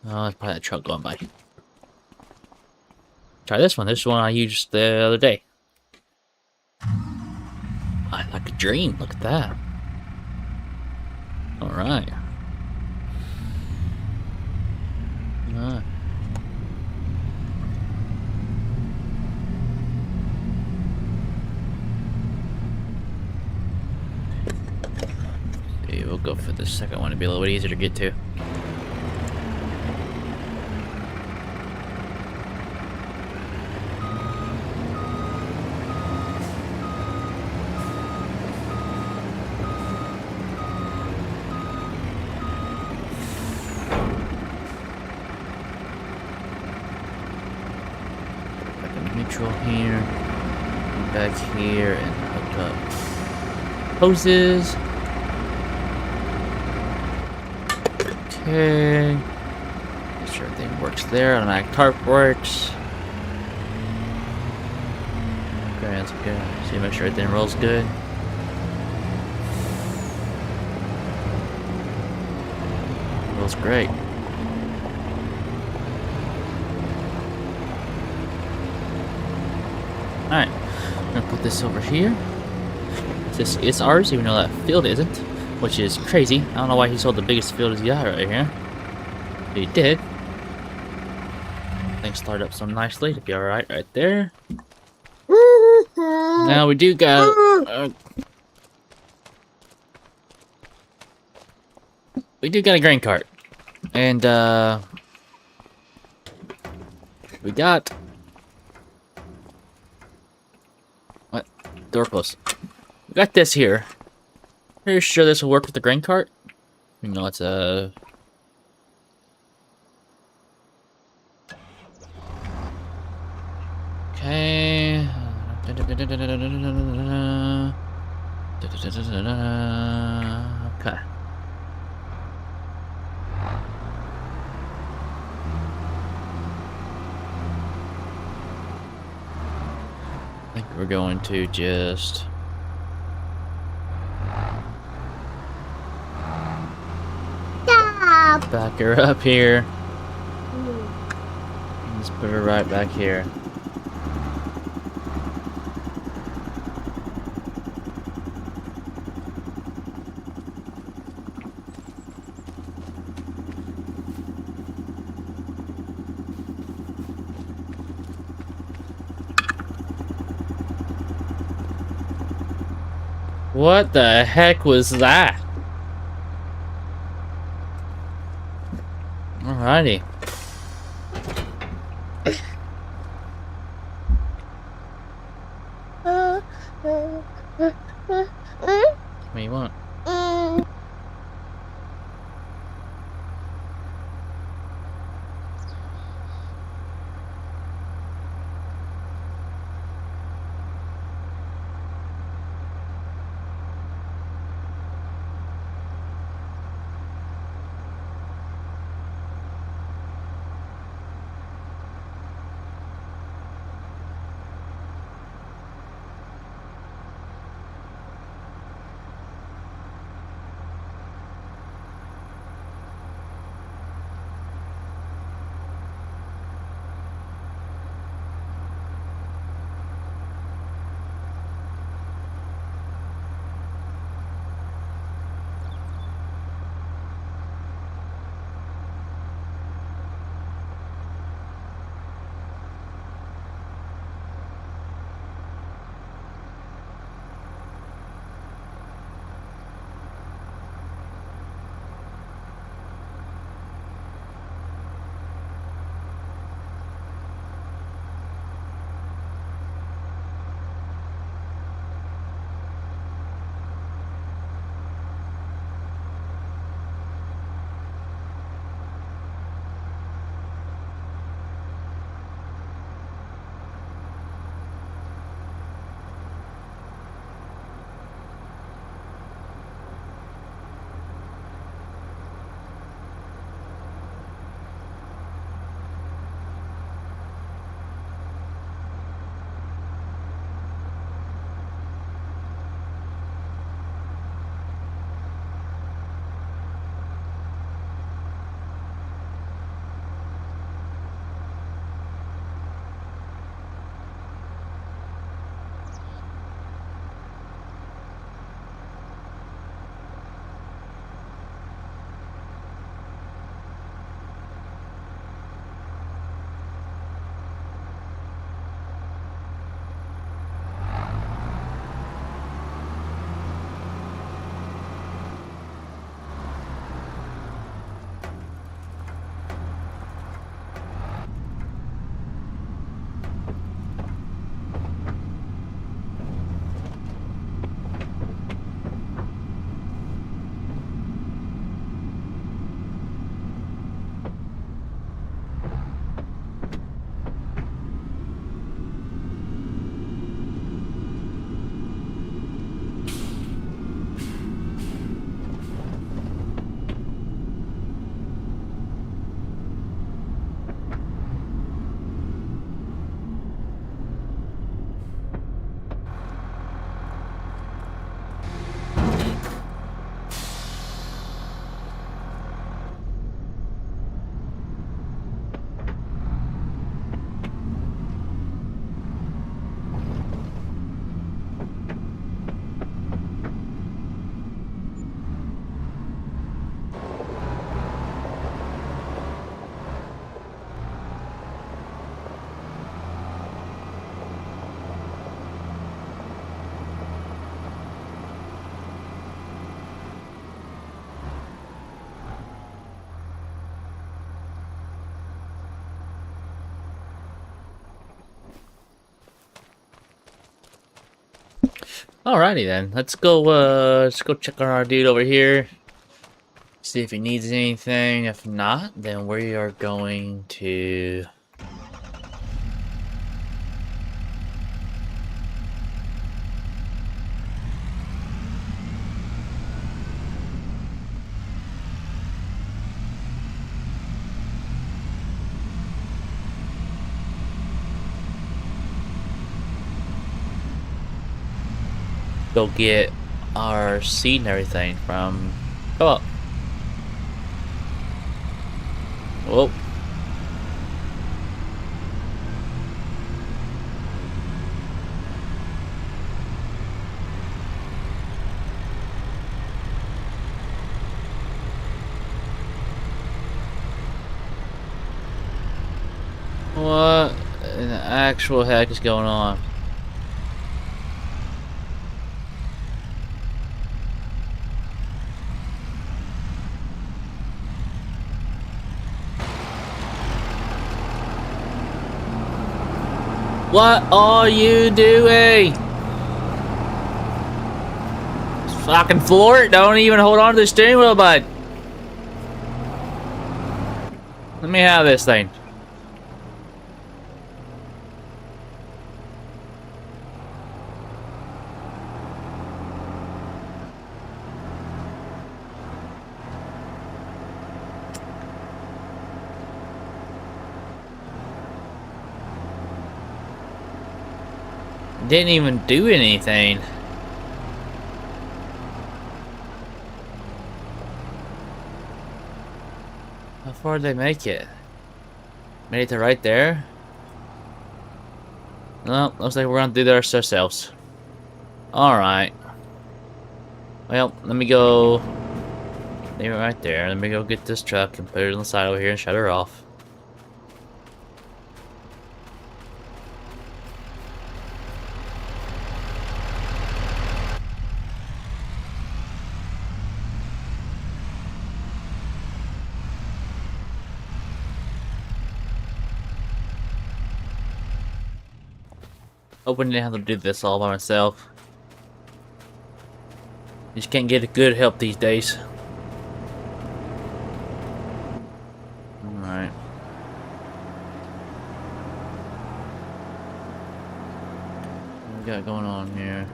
Oh, it's probably that truck going by. Try this one. This is one I used the other day. Like a dream. Look at that. Alright. Alright. See, we'll go for the second one to be a little bit easier to get to. Neutral here, back here, and hook up hoses. Okay, make sure everything works there. Automatic tarp works. Okay, that's good. So make sure everything rolls good. Rolls great. Alright, I'm gonna put this over here. It's ours, even though that field isn't, which is crazy. I don't know why he sold the biggest field he's got right here. But he did. Things started up so nicely to be alright right there. Now we do got a grain cart. And we got doorpost. We got this here. Pretty sure this will work with the grain cart. You know, it's a... Okay. Okay. I think we're going to just... back her up here. Just put her right back here. What the heck was that? Alrighty. What do you want? Alrighty then. Let's go check on our dude over here. See if he needs anything. If not, then we are going to go get our seed and everything from. Come up. Whoa. What in the actual heck is going on? What are you doing? Fucking floor it. Don't even hold on to the steering wheel, bud. Let me have this thing. Didn't even do anything. How far did they make it? Made it to right there? No, looks like we're gonna do this ourselves. Alright. Well, let me go. Leave it right there. Let me go get this truck and put it on the side over here and shut her off. Hoping I didn't have to do this all by myself. You just can't get good help these days. Alright. What we got going on here?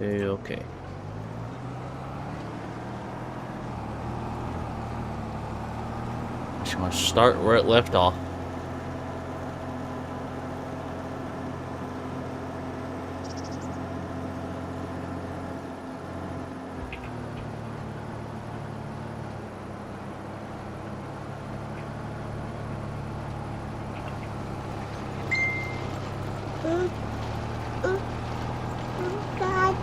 Okay. Just gonna start where it left off. God.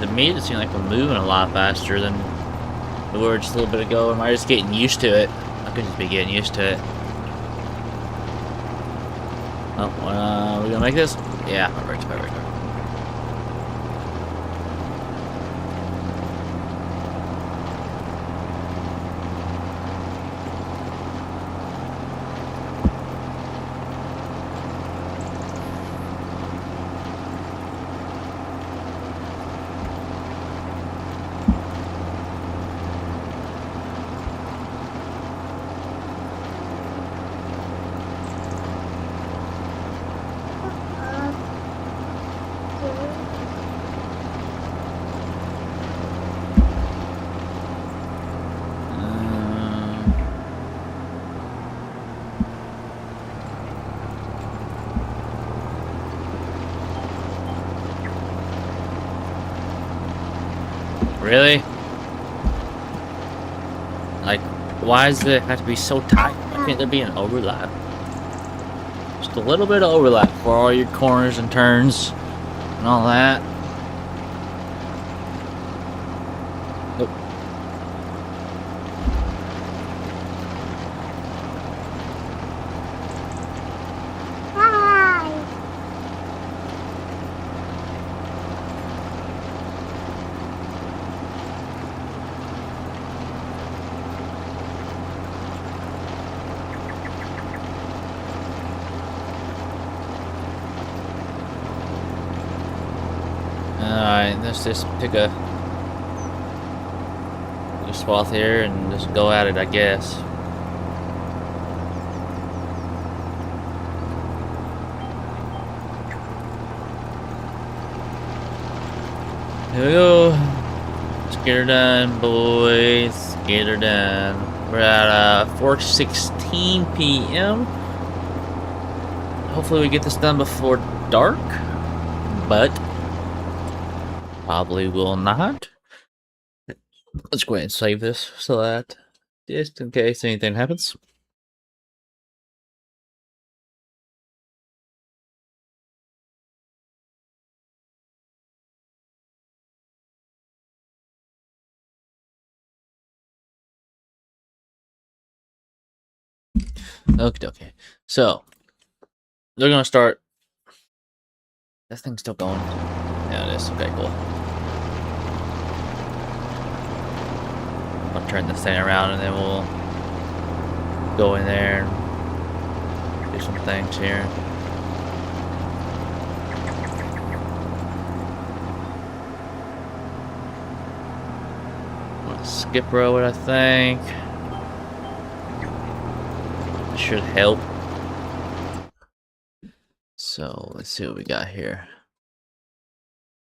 to me it seemed like we're moving a lot faster than we were just a little bit ago. Am I just getting used to it? I could just be getting used to it. Oh, we gonna make this? Yeah, perfect. Really? Like, why does it have to be so tight? Why can't there be an overlap? Just a little bit of overlap for all your corners and turns and all that. Nope. Hi. Alright, let's just pick a swath here and just go at it, I guess. Here we go. Let's get her done, boys. Get her done. We're at 4:16 p.m. Hopefully we get this done before dark, but probably will not. Let's go ahead and save this so that just in case anything happens. Okay. So they're gonna start. That thing's still going. Yeah, it is. Okay, cool. I'll turn this thing around and then we'll go in there and do some things here. Skip road, I think. Should help. So let's see what we got here.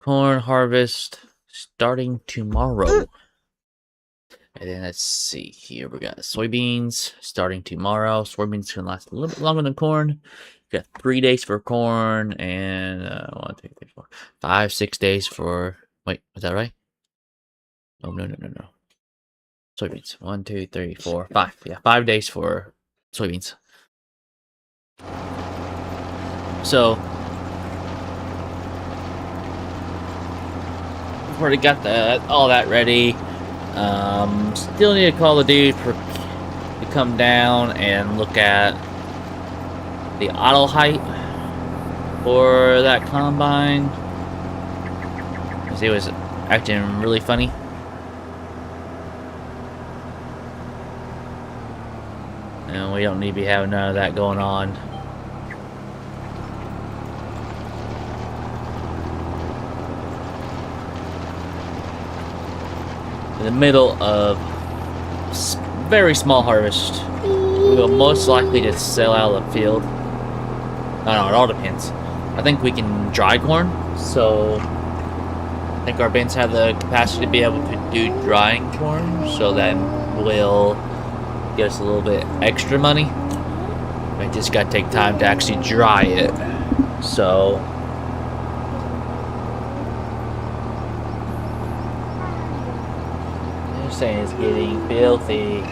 Corn harvest starting tomorrow. And then let's see here. We got soybeans starting tomorrow. Soybeans can last a little bit longer than corn. We got 3 days for corn and 1, 2, 3, 4, 5, 6 days for. Wait, is that right? Oh no. Soybeans. 1, 2, 3, 4, 5. Yeah, 5 days for soybeans. So we've already got all that ready. Still need to call the dude to come down and look at the auto height for that combine, because he was acting really funny. And we don't need to be having none of that going on. In the middle of very small harvest, we will most likely just sell out of the field. I don't know, it all depends. I think we can dry corn, so I think our bins have the capacity to be able to do drying corn, so that will get us a little bit extra money. I just gotta take time to actually dry it. So this thing is getting filthy.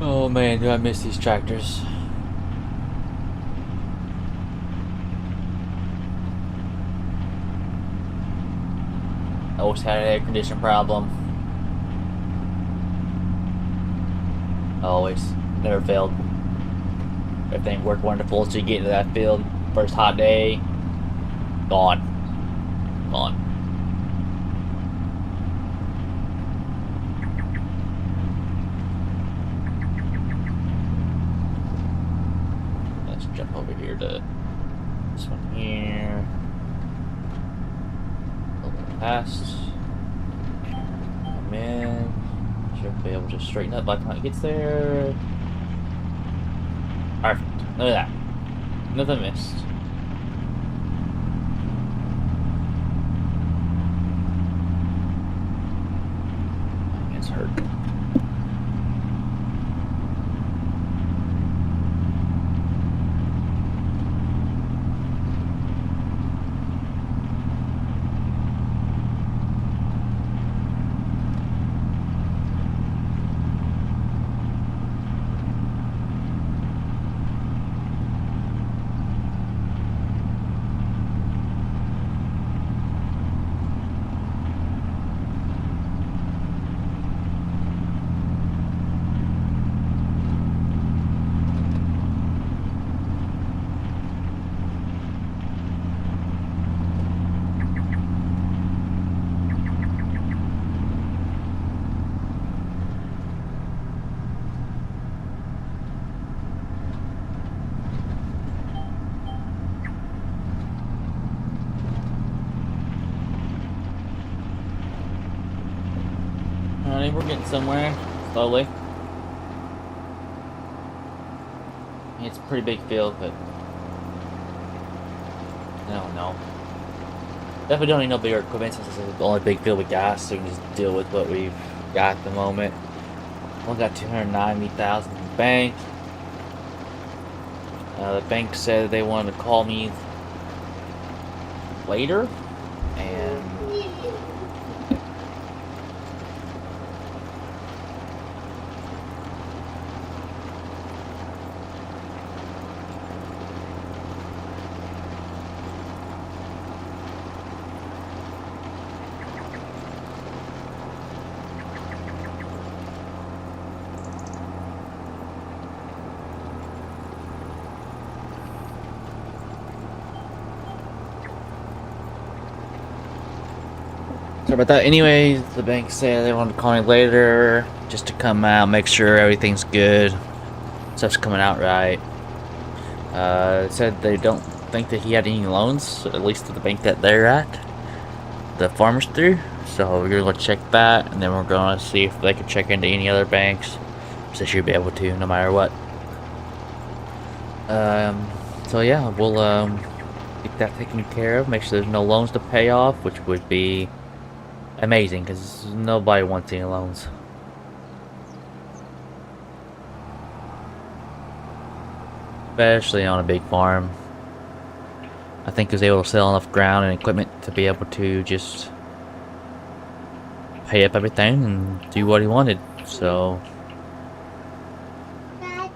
Oh man, do I miss these tractors. Always had an air conditioning problem. Always. Never failed. Everything worked wonderful until you get into that field. First hot day. Gone. Gone. Let's jump over here to this one here. A little past. Come in. Should be able to straighten up by the time it gets there. Perfect. Look at that. Nothing missed. It's hurt. Alright, we're getting somewhere. Slowly. It's a pretty big field, but I don't know. Definitely don't need no bigger equipment since it's the only big field we got, so we can just deal with what we've got at the moment. Only got 290,000 in the bank. The bank said they wanted to call me later, and sorry about that. Anyways, the bank said they wanted to call me later just to come out, make sure everything's good, stuff's coming out right. Said they don't think that he had any loans, at least at the bank that they're at, the farmers through. So we're gonna check that, and then we're gonna see if they can check into any other banks. So they should be able to, no matter what. So yeah, we'll get that taken care of. Make sure there's no loans to pay off, which would be amazing because nobody wants any loans. Especially on a big farm. I think he was able to sell enough ground and equipment to be able to just pay up everything and do what he wanted. So Dad.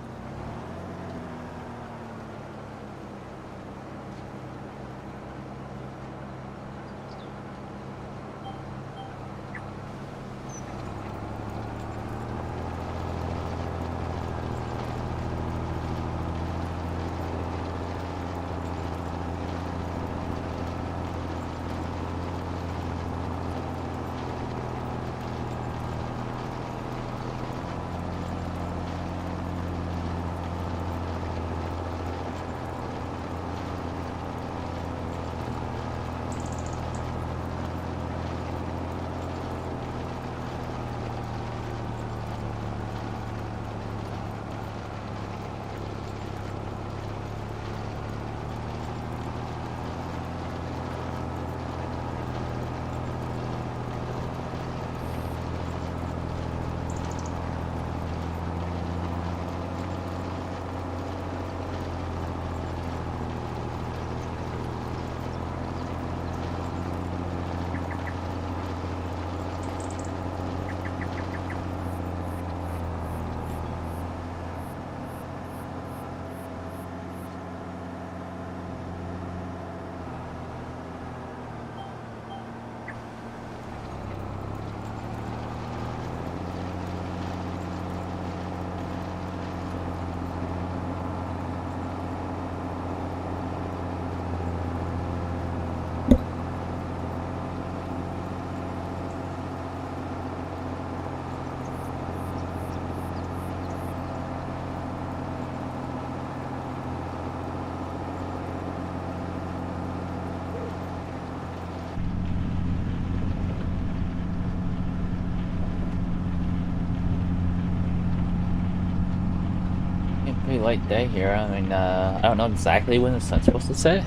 Pretty late day here. I mean, I don't know exactly when the sun's supposed to set.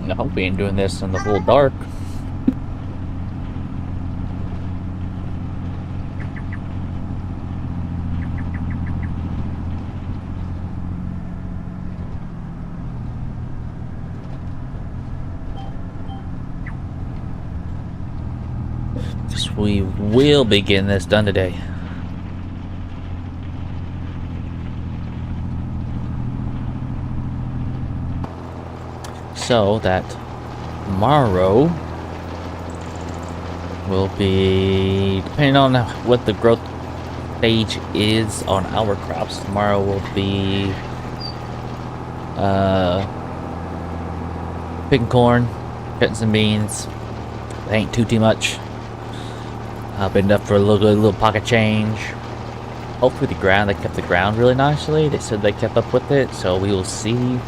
I hope we ain't doing this in the full dark. We will be getting this done today. So that tomorrow will be, depending on what the growth stage is on our crops, tomorrow will be picking corn, cutting some beans. It ain't too much. I've been up for a little pocket change. Hopefully they kept the ground really nicely. They said they kept up with it, so we will see.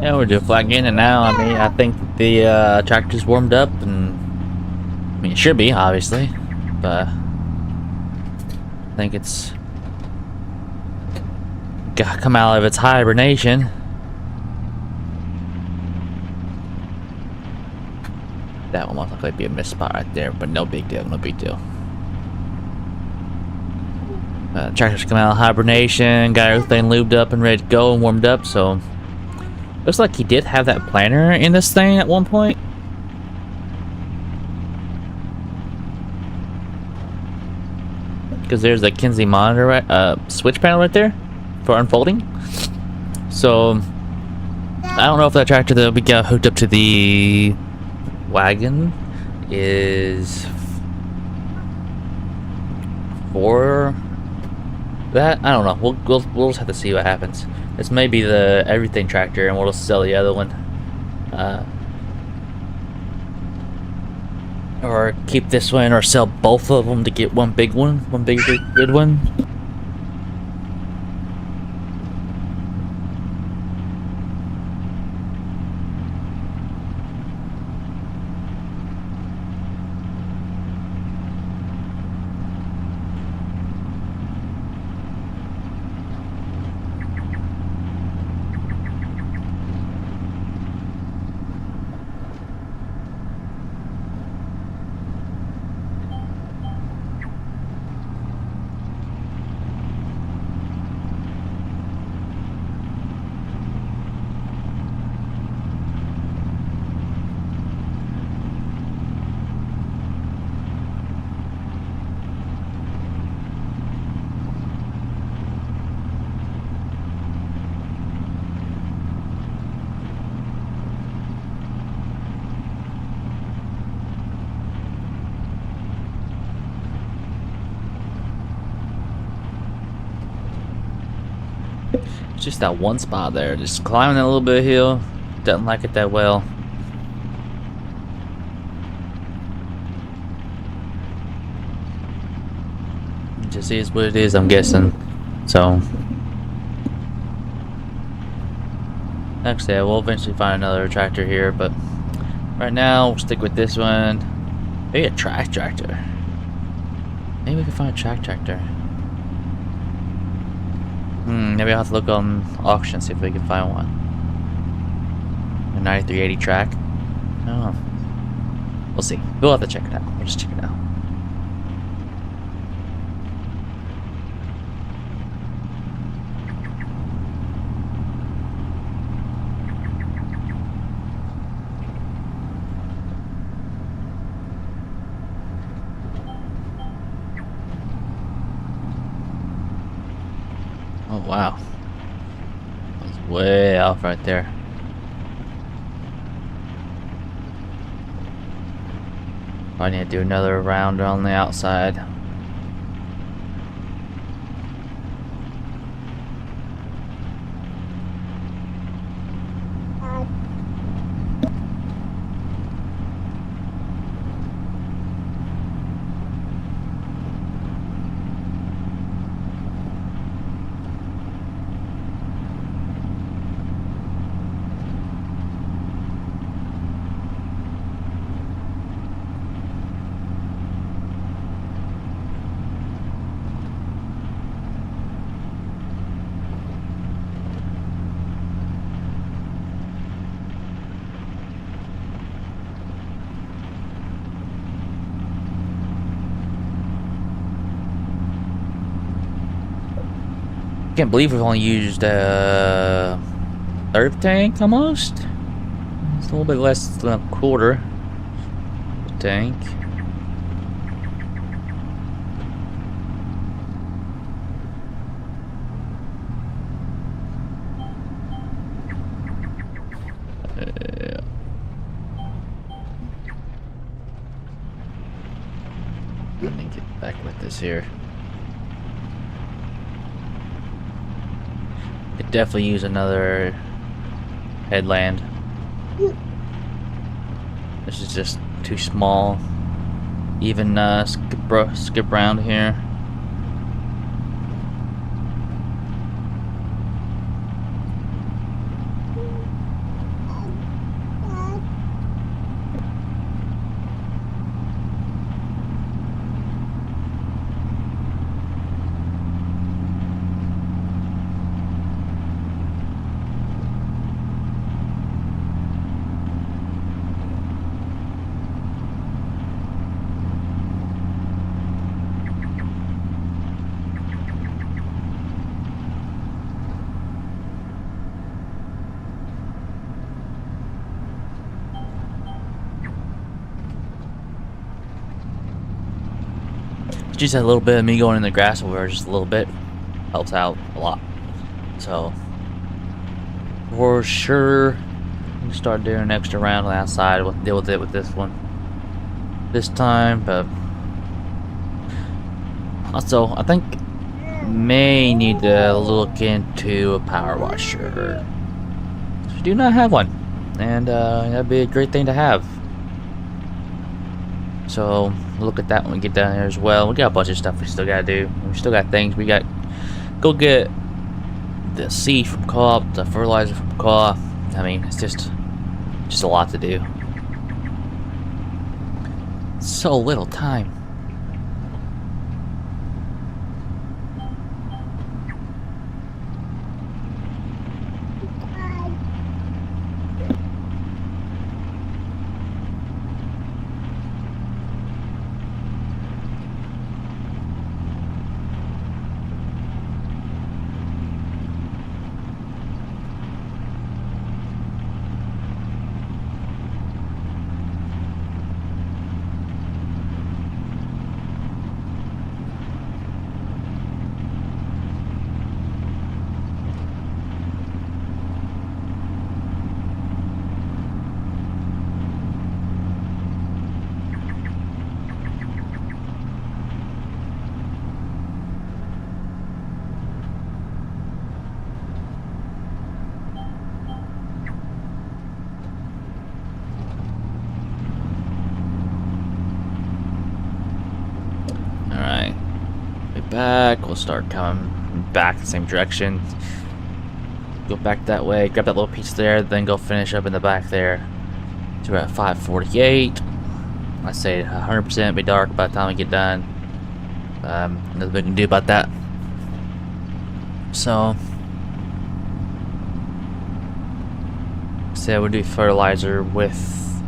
Yeah, we're doing flat in and now. I mean, I think the tractor's warmed up, and I mean, it should be, obviously, but I think it's got to come out of its hibernation. That one most likely be a missed spot right there, but no big deal, no big deal. Tractor's come out of hibernation, got everything lubed up and ready to go and warmed up, so looks like he did have that planter in this thing at one point. Because there's a Kinsey monitor, switch panel right there for unfolding. So I don't know if that tractor that we got hooked up to the wagon is for that. I don't know. We'll just have to see what happens. This may be the everything tractor, and we'll just sell the other one, or keep this one, or sell both of them to get one big one, one big good one. It's just that one spot there, just climbing a little bit of hill. Doesn't like it that well. It just is what it is, I'm guessing. So actually, I will eventually find another tractor here, but right now we'll stick with this one. Maybe a track tractor. Maybe we can find a track tractor. Maybe I'll have to look on auction, see if we can find one. A 9380 track. Oh. We'll see. We'll have to check it out. We'll just check it out. Oh, wow. way off right there. I need to do another round on the outside. Can't believe we've only used third tank almost. It's a little bit less than a quarter tank. Let me get back with this here. Could definitely use another headland. This is just too small. Even skip around here. Just a little bit of me going in the grass over just a little bit helps out a lot. So for sure, we start doing an extra round on the outside. We'll deal with it with this one this time. But also, I think may need to look into a power washer. We do not have one, and that'd be a great thing to have. So look at that when we get down here as well. We got a bunch of stuff we still gotta do. We still got things we got. Go get the seed from co-op, the fertilizer from co-op. I mean, it's just a lot to do. So little time. Back, we'll start coming back the same direction. Go back that way, grab that little piece there, then go finish up in the back there. So we're at 548. I say 100% be dark by the time we get done. Nothing we can do about that. So, we'll do fertilizer with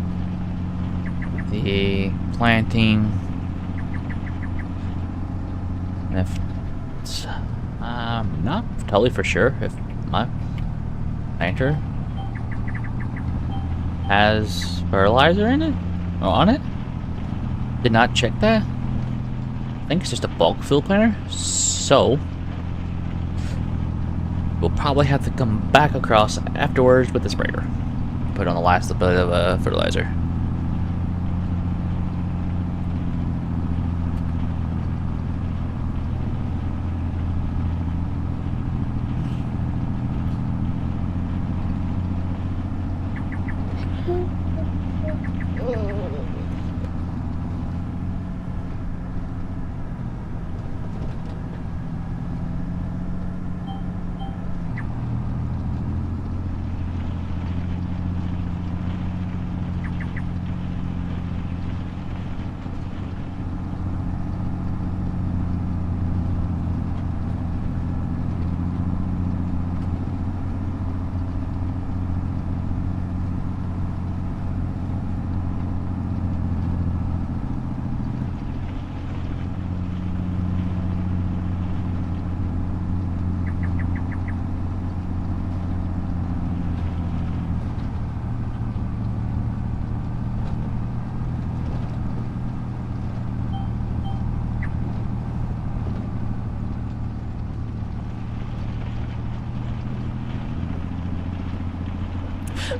the planting. And if it's, I'm not totally for sure if my planter has fertilizer in it or on it. Did not check that. I think it's just a bulk fill planter. So We'll probably have to come back across afterwards with the sprayer. Put on the last bit of fertilizer.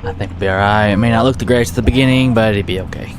I think it'll be alright. It may not look the greatest at the beginning, but it'll be okay.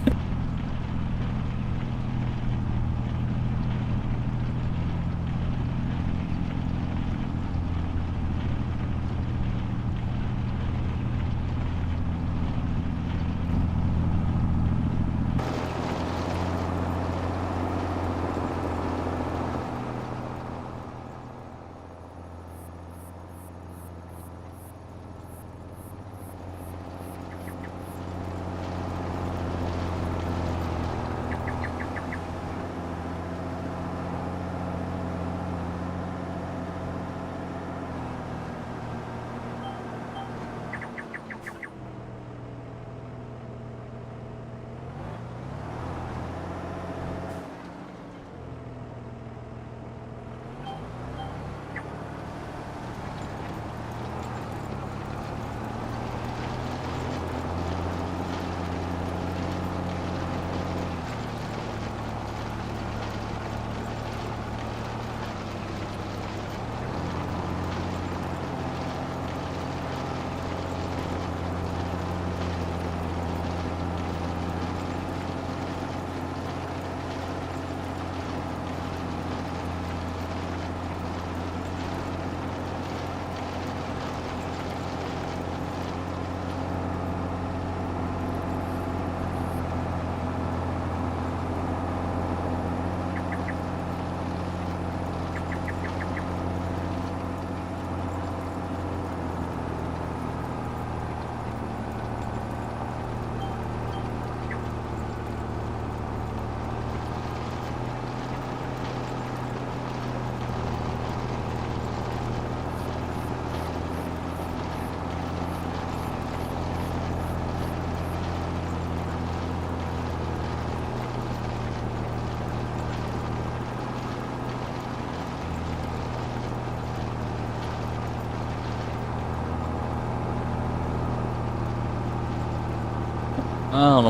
I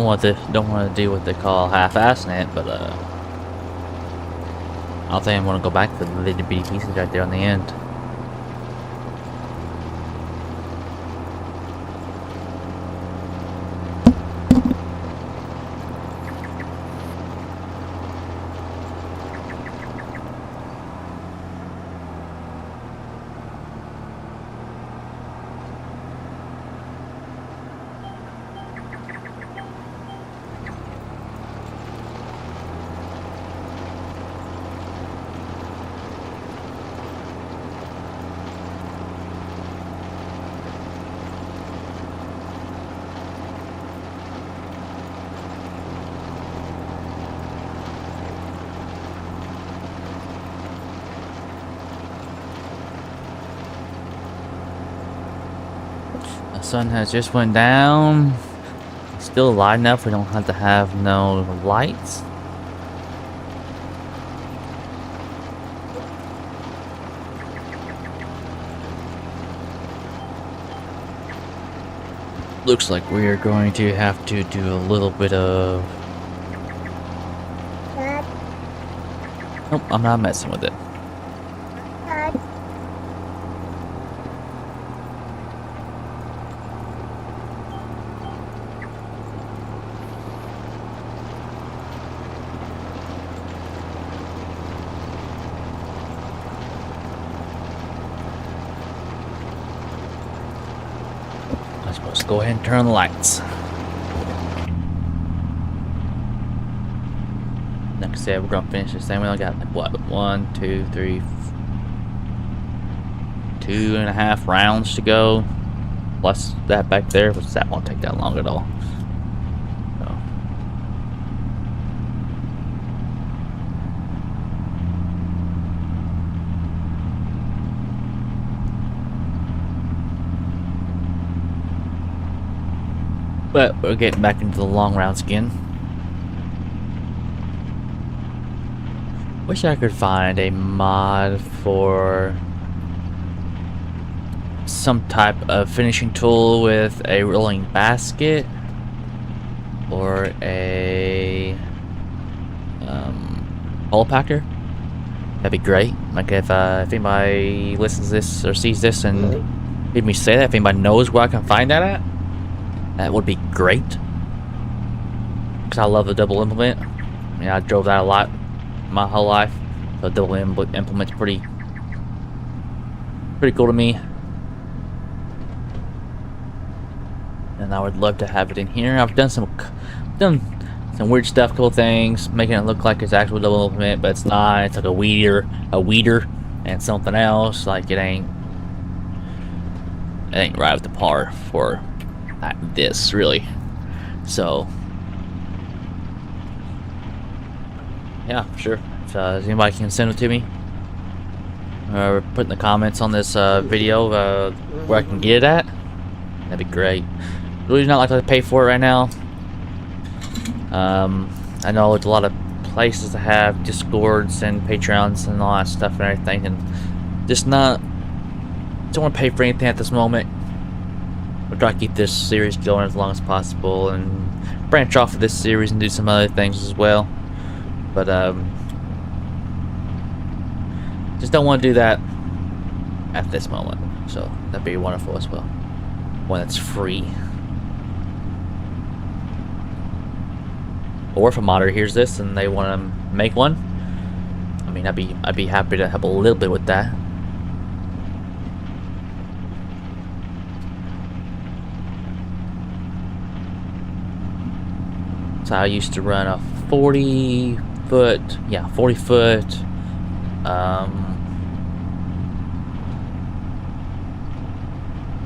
don't want to do what they call half-assing it, but I don't think I'm going to go back to the little bitty pieces right there on the end. The sun has just went down. It's still light enough we don't have to have no lights. Looks like we are going to have to do a little bit of... Dad, Nope, I'm not messing with it. Dad, Let's go ahead and turn on the lights. Like I said, we're gonna finish this thing. We only got like what, 1, 2, 3, 2.5 rounds to go. Plus that back there, which that won't take that long at all. So. But we're getting back into the long rounds again. Wish I could find a mod for some type of finishing tool with a rolling basket or a hole packer. That'd be great. Like if anybody listens to this or sees this and heard me say that, if anybody knows where I can find that at, that would be great. Because I love the double implement. I mean, I drove that a lot my whole life, so double implement's pretty cool to me. And I would love to have it in here. I've done some weird stuff, couple things, making it look like it's actual double implement, but it's not. It's like a weeder, and something else. Like it ain't right up to par for this, really. So yeah, sure. If anybody can send it to me, or put in the comments on this video where I can get it at, that'd be great. Really not like to pay for it right now. I know it's a lot of places to have Discords and Patreons and all that stuff and everything, and just don't want to pay for anything at this moment. We'll try to keep this series going as long as possible and branch off of this series and do some other things as well. But just don't want to do that at this moment. So that'd be wonderful as well. One that's free. Or if a modder hears this and they want to make one, I mean, I'd be happy to help a little bit with that. So I used to run a 40 foot.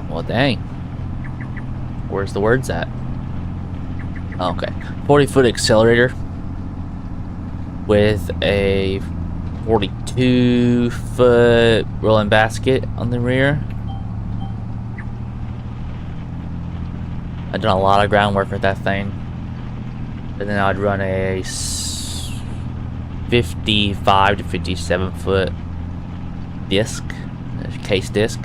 Well, dang. Where's the words at? Okay, 40-foot accelerator with a 42-foot rolling basket on the rear. I've done a lot of groundwork with that thing. And then I'd run a 55 to 57 foot disc, case disc,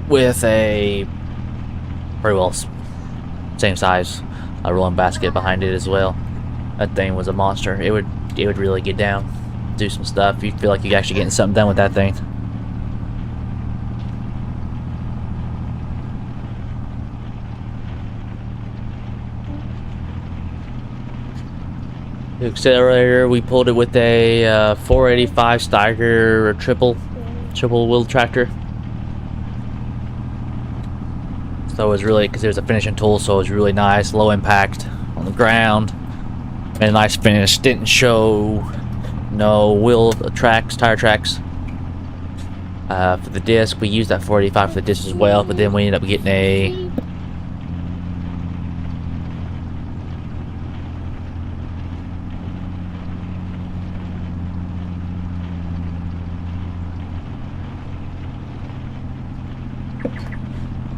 with a pretty well same size rolling basket behind it as well. That thing was a monster. It would really get down, do some stuff. You feel like you're actually getting something done with that thing. The accelerator, we pulled it with a 485 Steiger triple wheel tractor. So it was really, because it was a finishing tool, so it was really nice, low impact on the ground. Made a nice finish. Didn't show no wheel tracks, tire tracks. For the disc, we used that 485 for the disc as well, but then we ended up getting a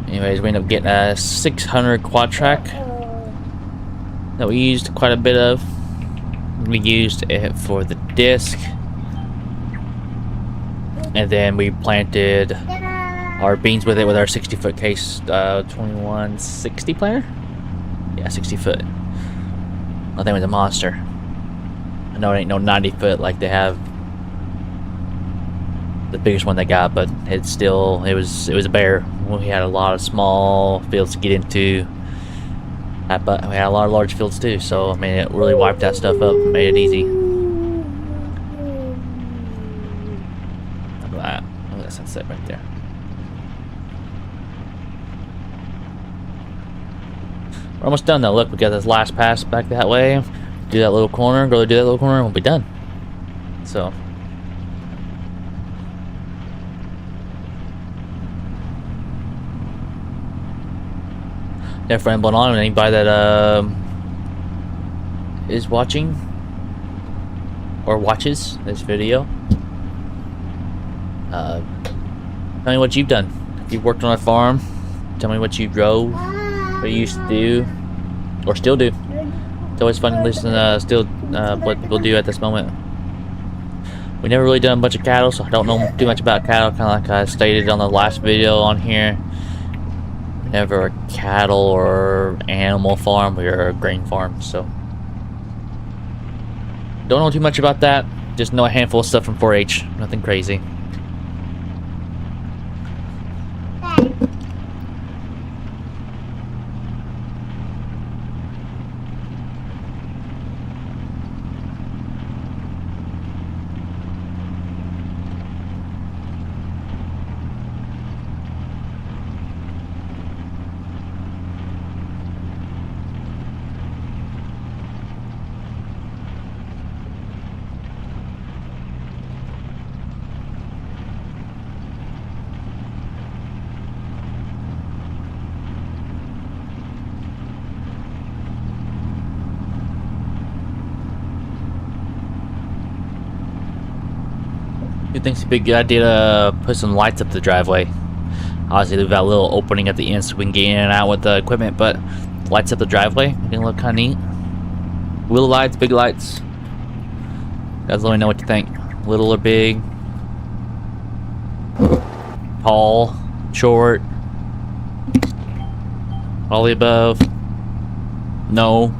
anyways, we ended up getting a 600 quad track that we used quite a bit of. We used it for the disc, and then we planted our beans with it with our 60-foot case 2160 planter. Yeah, 60 foot. That thing was a monster. I know it ain't no 90 foot like they have the biggest one they got, but it's still, it was a bear. We had a lot of small fields to get into, but we had a lot of large fields too, so I mean, it really wiped that stuff up and made it easy. Look at that sunset right there. We're almost done though. Look, we got this last pass back that way. Do that little corner, go do that little corner, and we'll be done. So. If rambling on, and anybody that is watching or watches this video, tell me what you've done. If you've worked on a farm, tell me what you drove, what you used to do, or still do. It's always fun to listen to what people do at this moment. We never really done a bunch of cattle, so I don't know too much about cattle, kind of like I stated on the last video on here. Never a cattle or animal farm, we are a grain farm, so don't know too much about that. Just know a handful of stuff from 4-H, nothing crazy. Who thinks it'd be a good idea to put some lights up the driveway? Obviously, leave that little opening at the end so we can get in and out with the equipment, but lights up the driveway, making it look kind of neat. Little lights, big lights. Guys, let me know what you think. Little or big? Tall, short? All the above? No.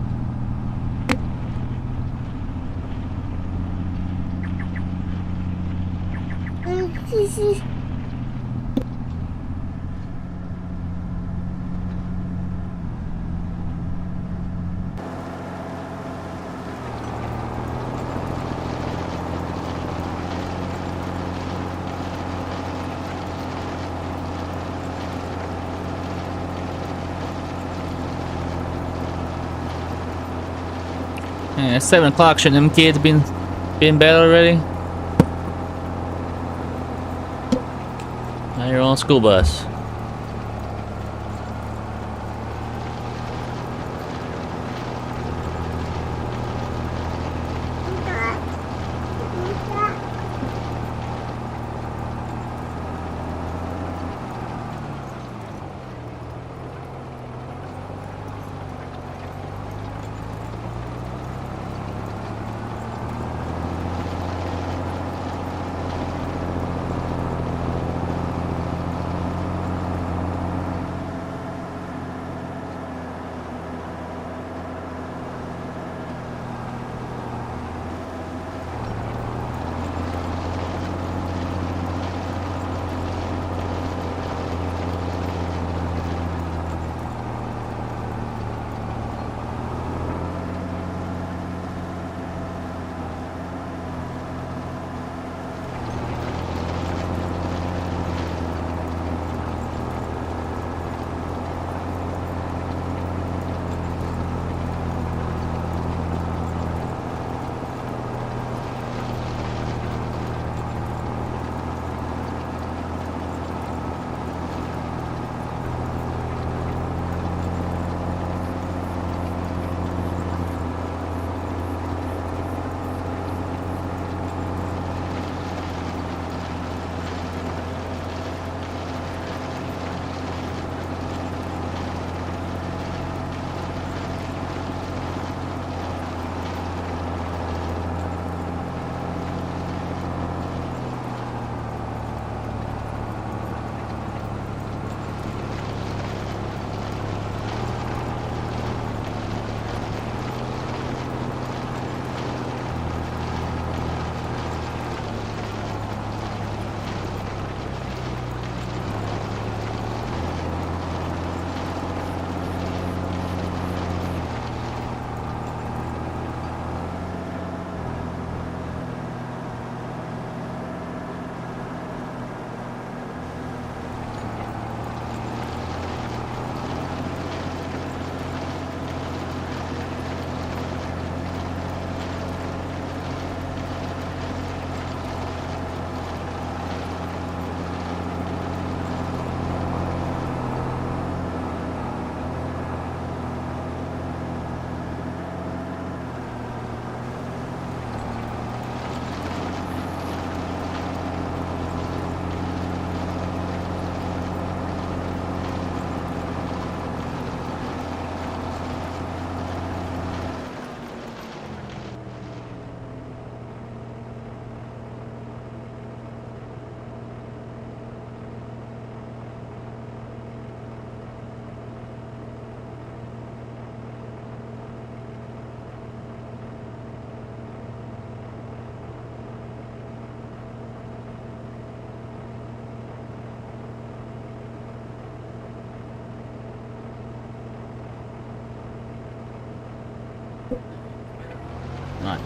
Yeah, it's 7 o'clock. Shouldn't them kids be in bed already? Now you're on a school bus.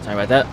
Sorry about that.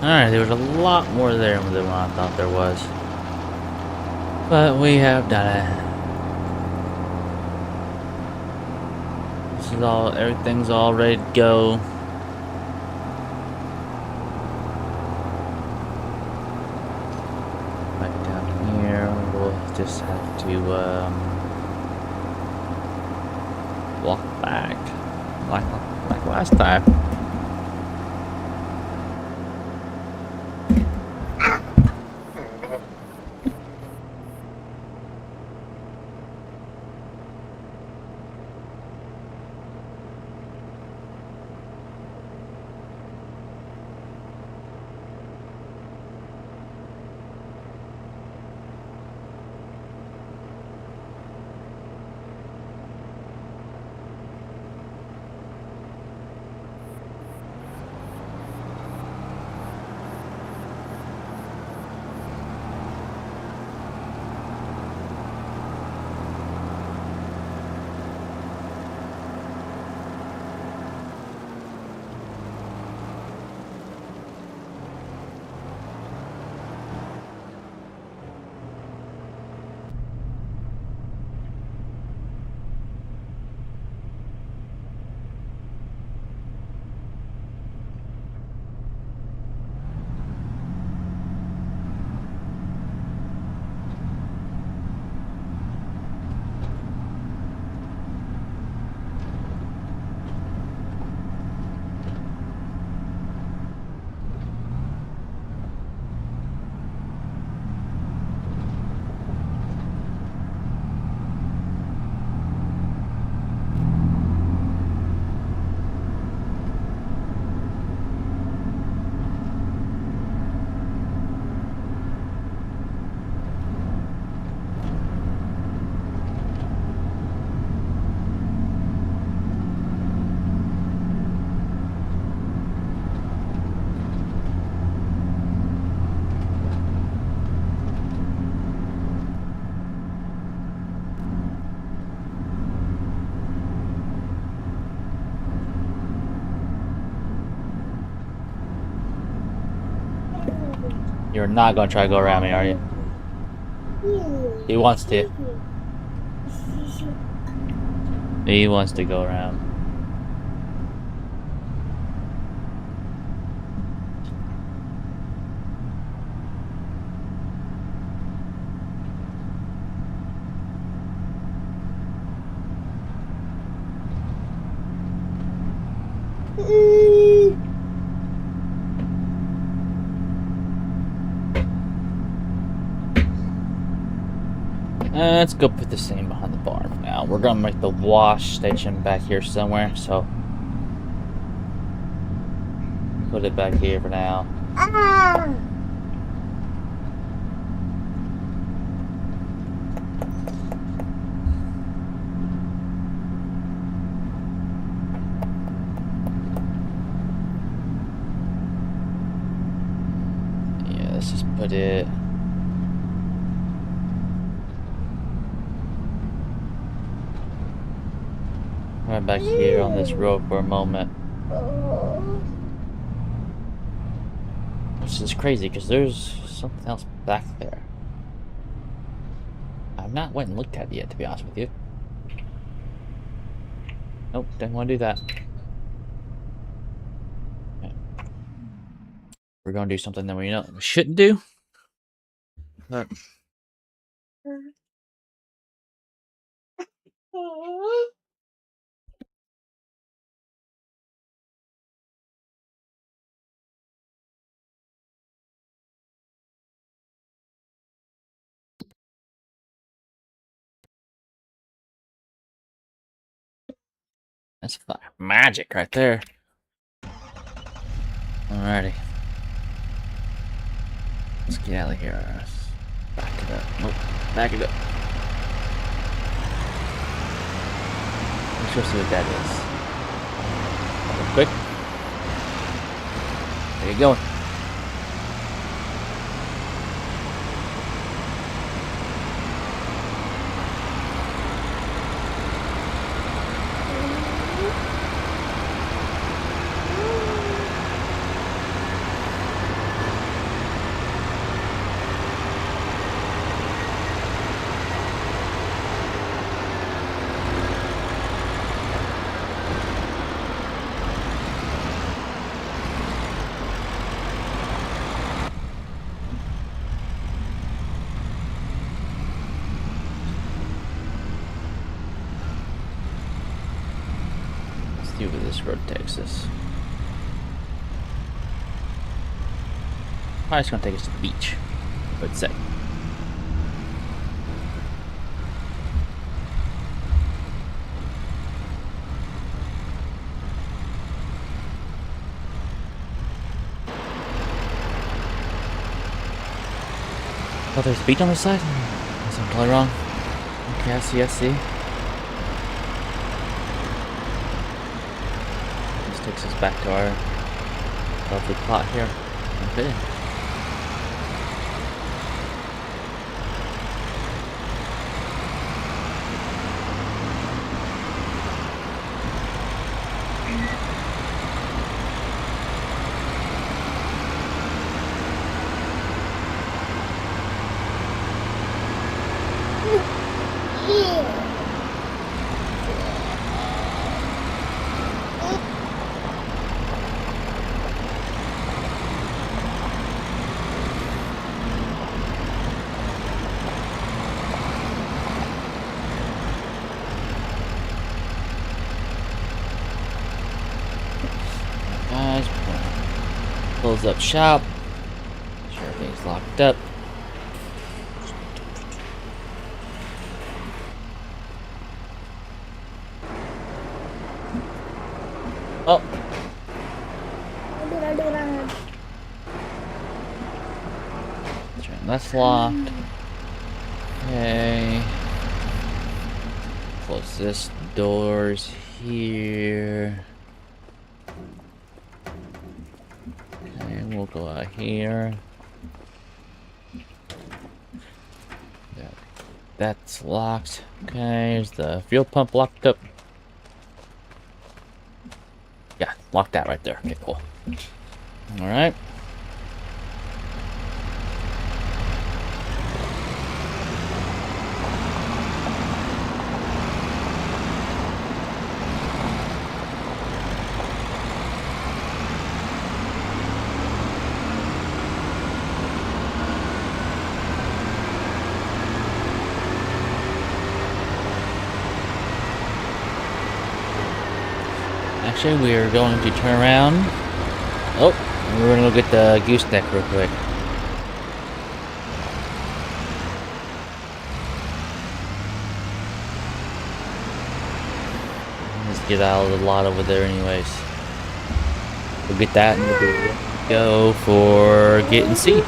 Alright, there was a lot more there than what I thought there was. But we have done it. This is all, everything's all ready to go. Back down here, we'll just have to walk back like last time. You're not gonna try to go around me, are you? He wants to. He wants to go around. Let's go put this thing behind the barn for now. We're gonna make the wash station back here somewhere, so put it back here for now. Yeah, let's just put it right back here on this road for a moment. Which is crazy because there's something else back there. I've not went and looked at it yet, to be honest with you. Nope, didn't want to do that. Okay. We're gonna do something that we know we shouldn't do. But that's magic right there. Alrighty. Let's get out of here. Back it up. Nope. Back it up. Let's go see what that is. Real quick. There you go. see where this road takes us. Probably just gonna take us to the beach, I would say. Oh, there's a beach on this side? Guess I'm totally wrong. Okay, I see. This takes us back to our lovely plot here. Okay. Guys, close up shop. Make sure everything's locked up. Oh. That's locked. Okay. Close this doors here. Okay, we'll go out here. That's locked. Okay, is the fuel pump locked up? Yeah, lock that right there. Okay, cool. Alright. Actually, we are going to turn around. Oh, we're going to go get the gooseneck real quick. Let's get out of the lot over there anyways. We'll get that and we'll go for getting seed.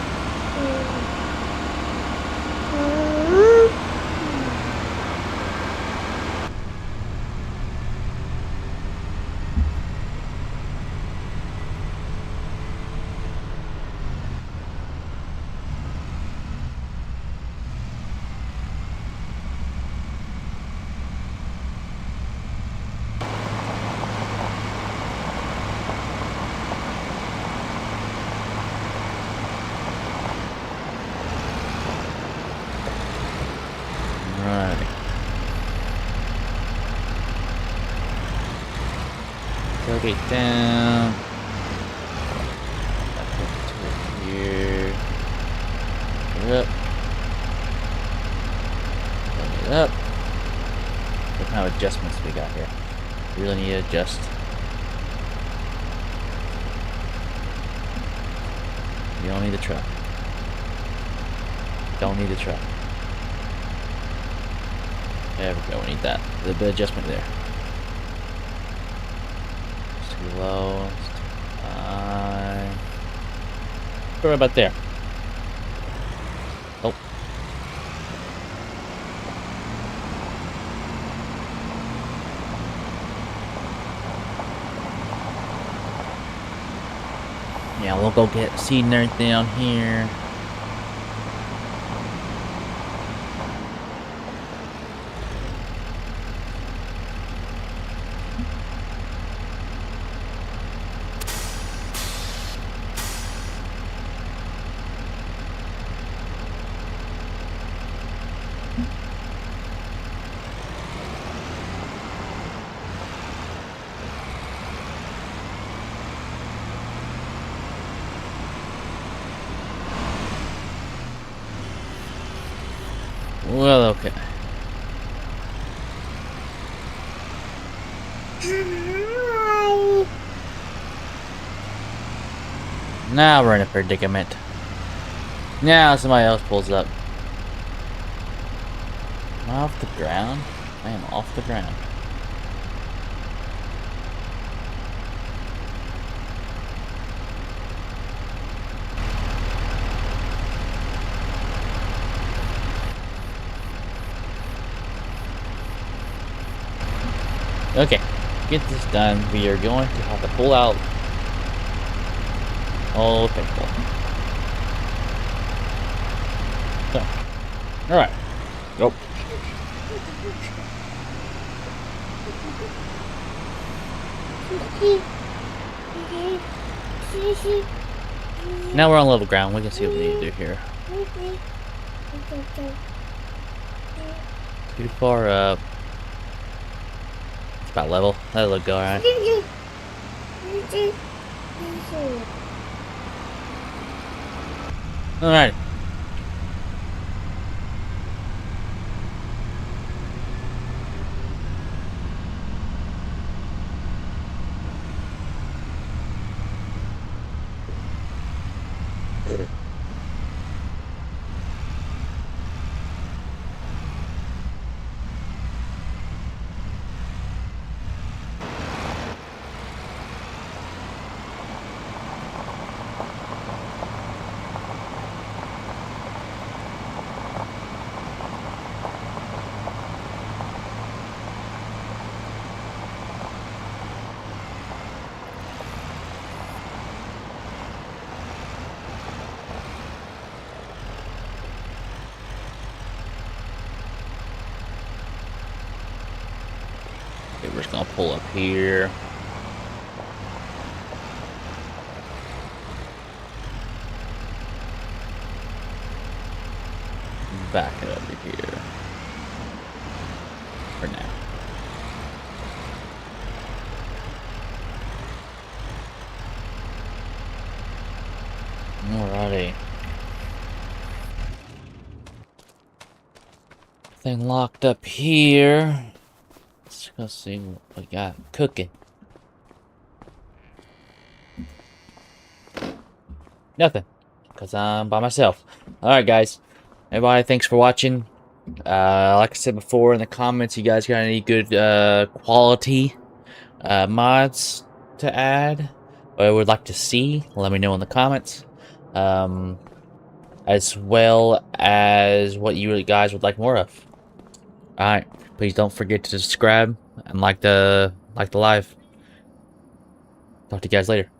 Tailgate down. Back up to here. Put it up. Put it up. What kind of adjustments we got here? We really need to adjust. You don't need the truck. Don't need the truck. There we go, we need that. There's a bit of adjustment there. Too low. It's too high. Right about there. Oh. Yeah, we'll go get seed and everything down here. Well, okay. Now we're in a predicament. Now somebody else pulls up. Am I off the ground? I am off the ground. Okay, get this done. We are going to have to pull out all paintball. So, alright. Go. Now we're on level ground. We can see what we need to do here. Too far up. It's about level. That'll look alright. Alright. Okay, we're just gonna pull up here. Back it over here. For now. Alrighty. Thing locked up here. Let's go see what we got cooking. Nothing, because I'm by myself. Alright, guys. Everybody, thanks for watching. Like I said before in the comments, you guys got any good quality mods to add or would like to see? Let me know in the comments. As well as what you guys would like more of. Alright, please don't forget to subscribe and like the live. Talk to you guys later.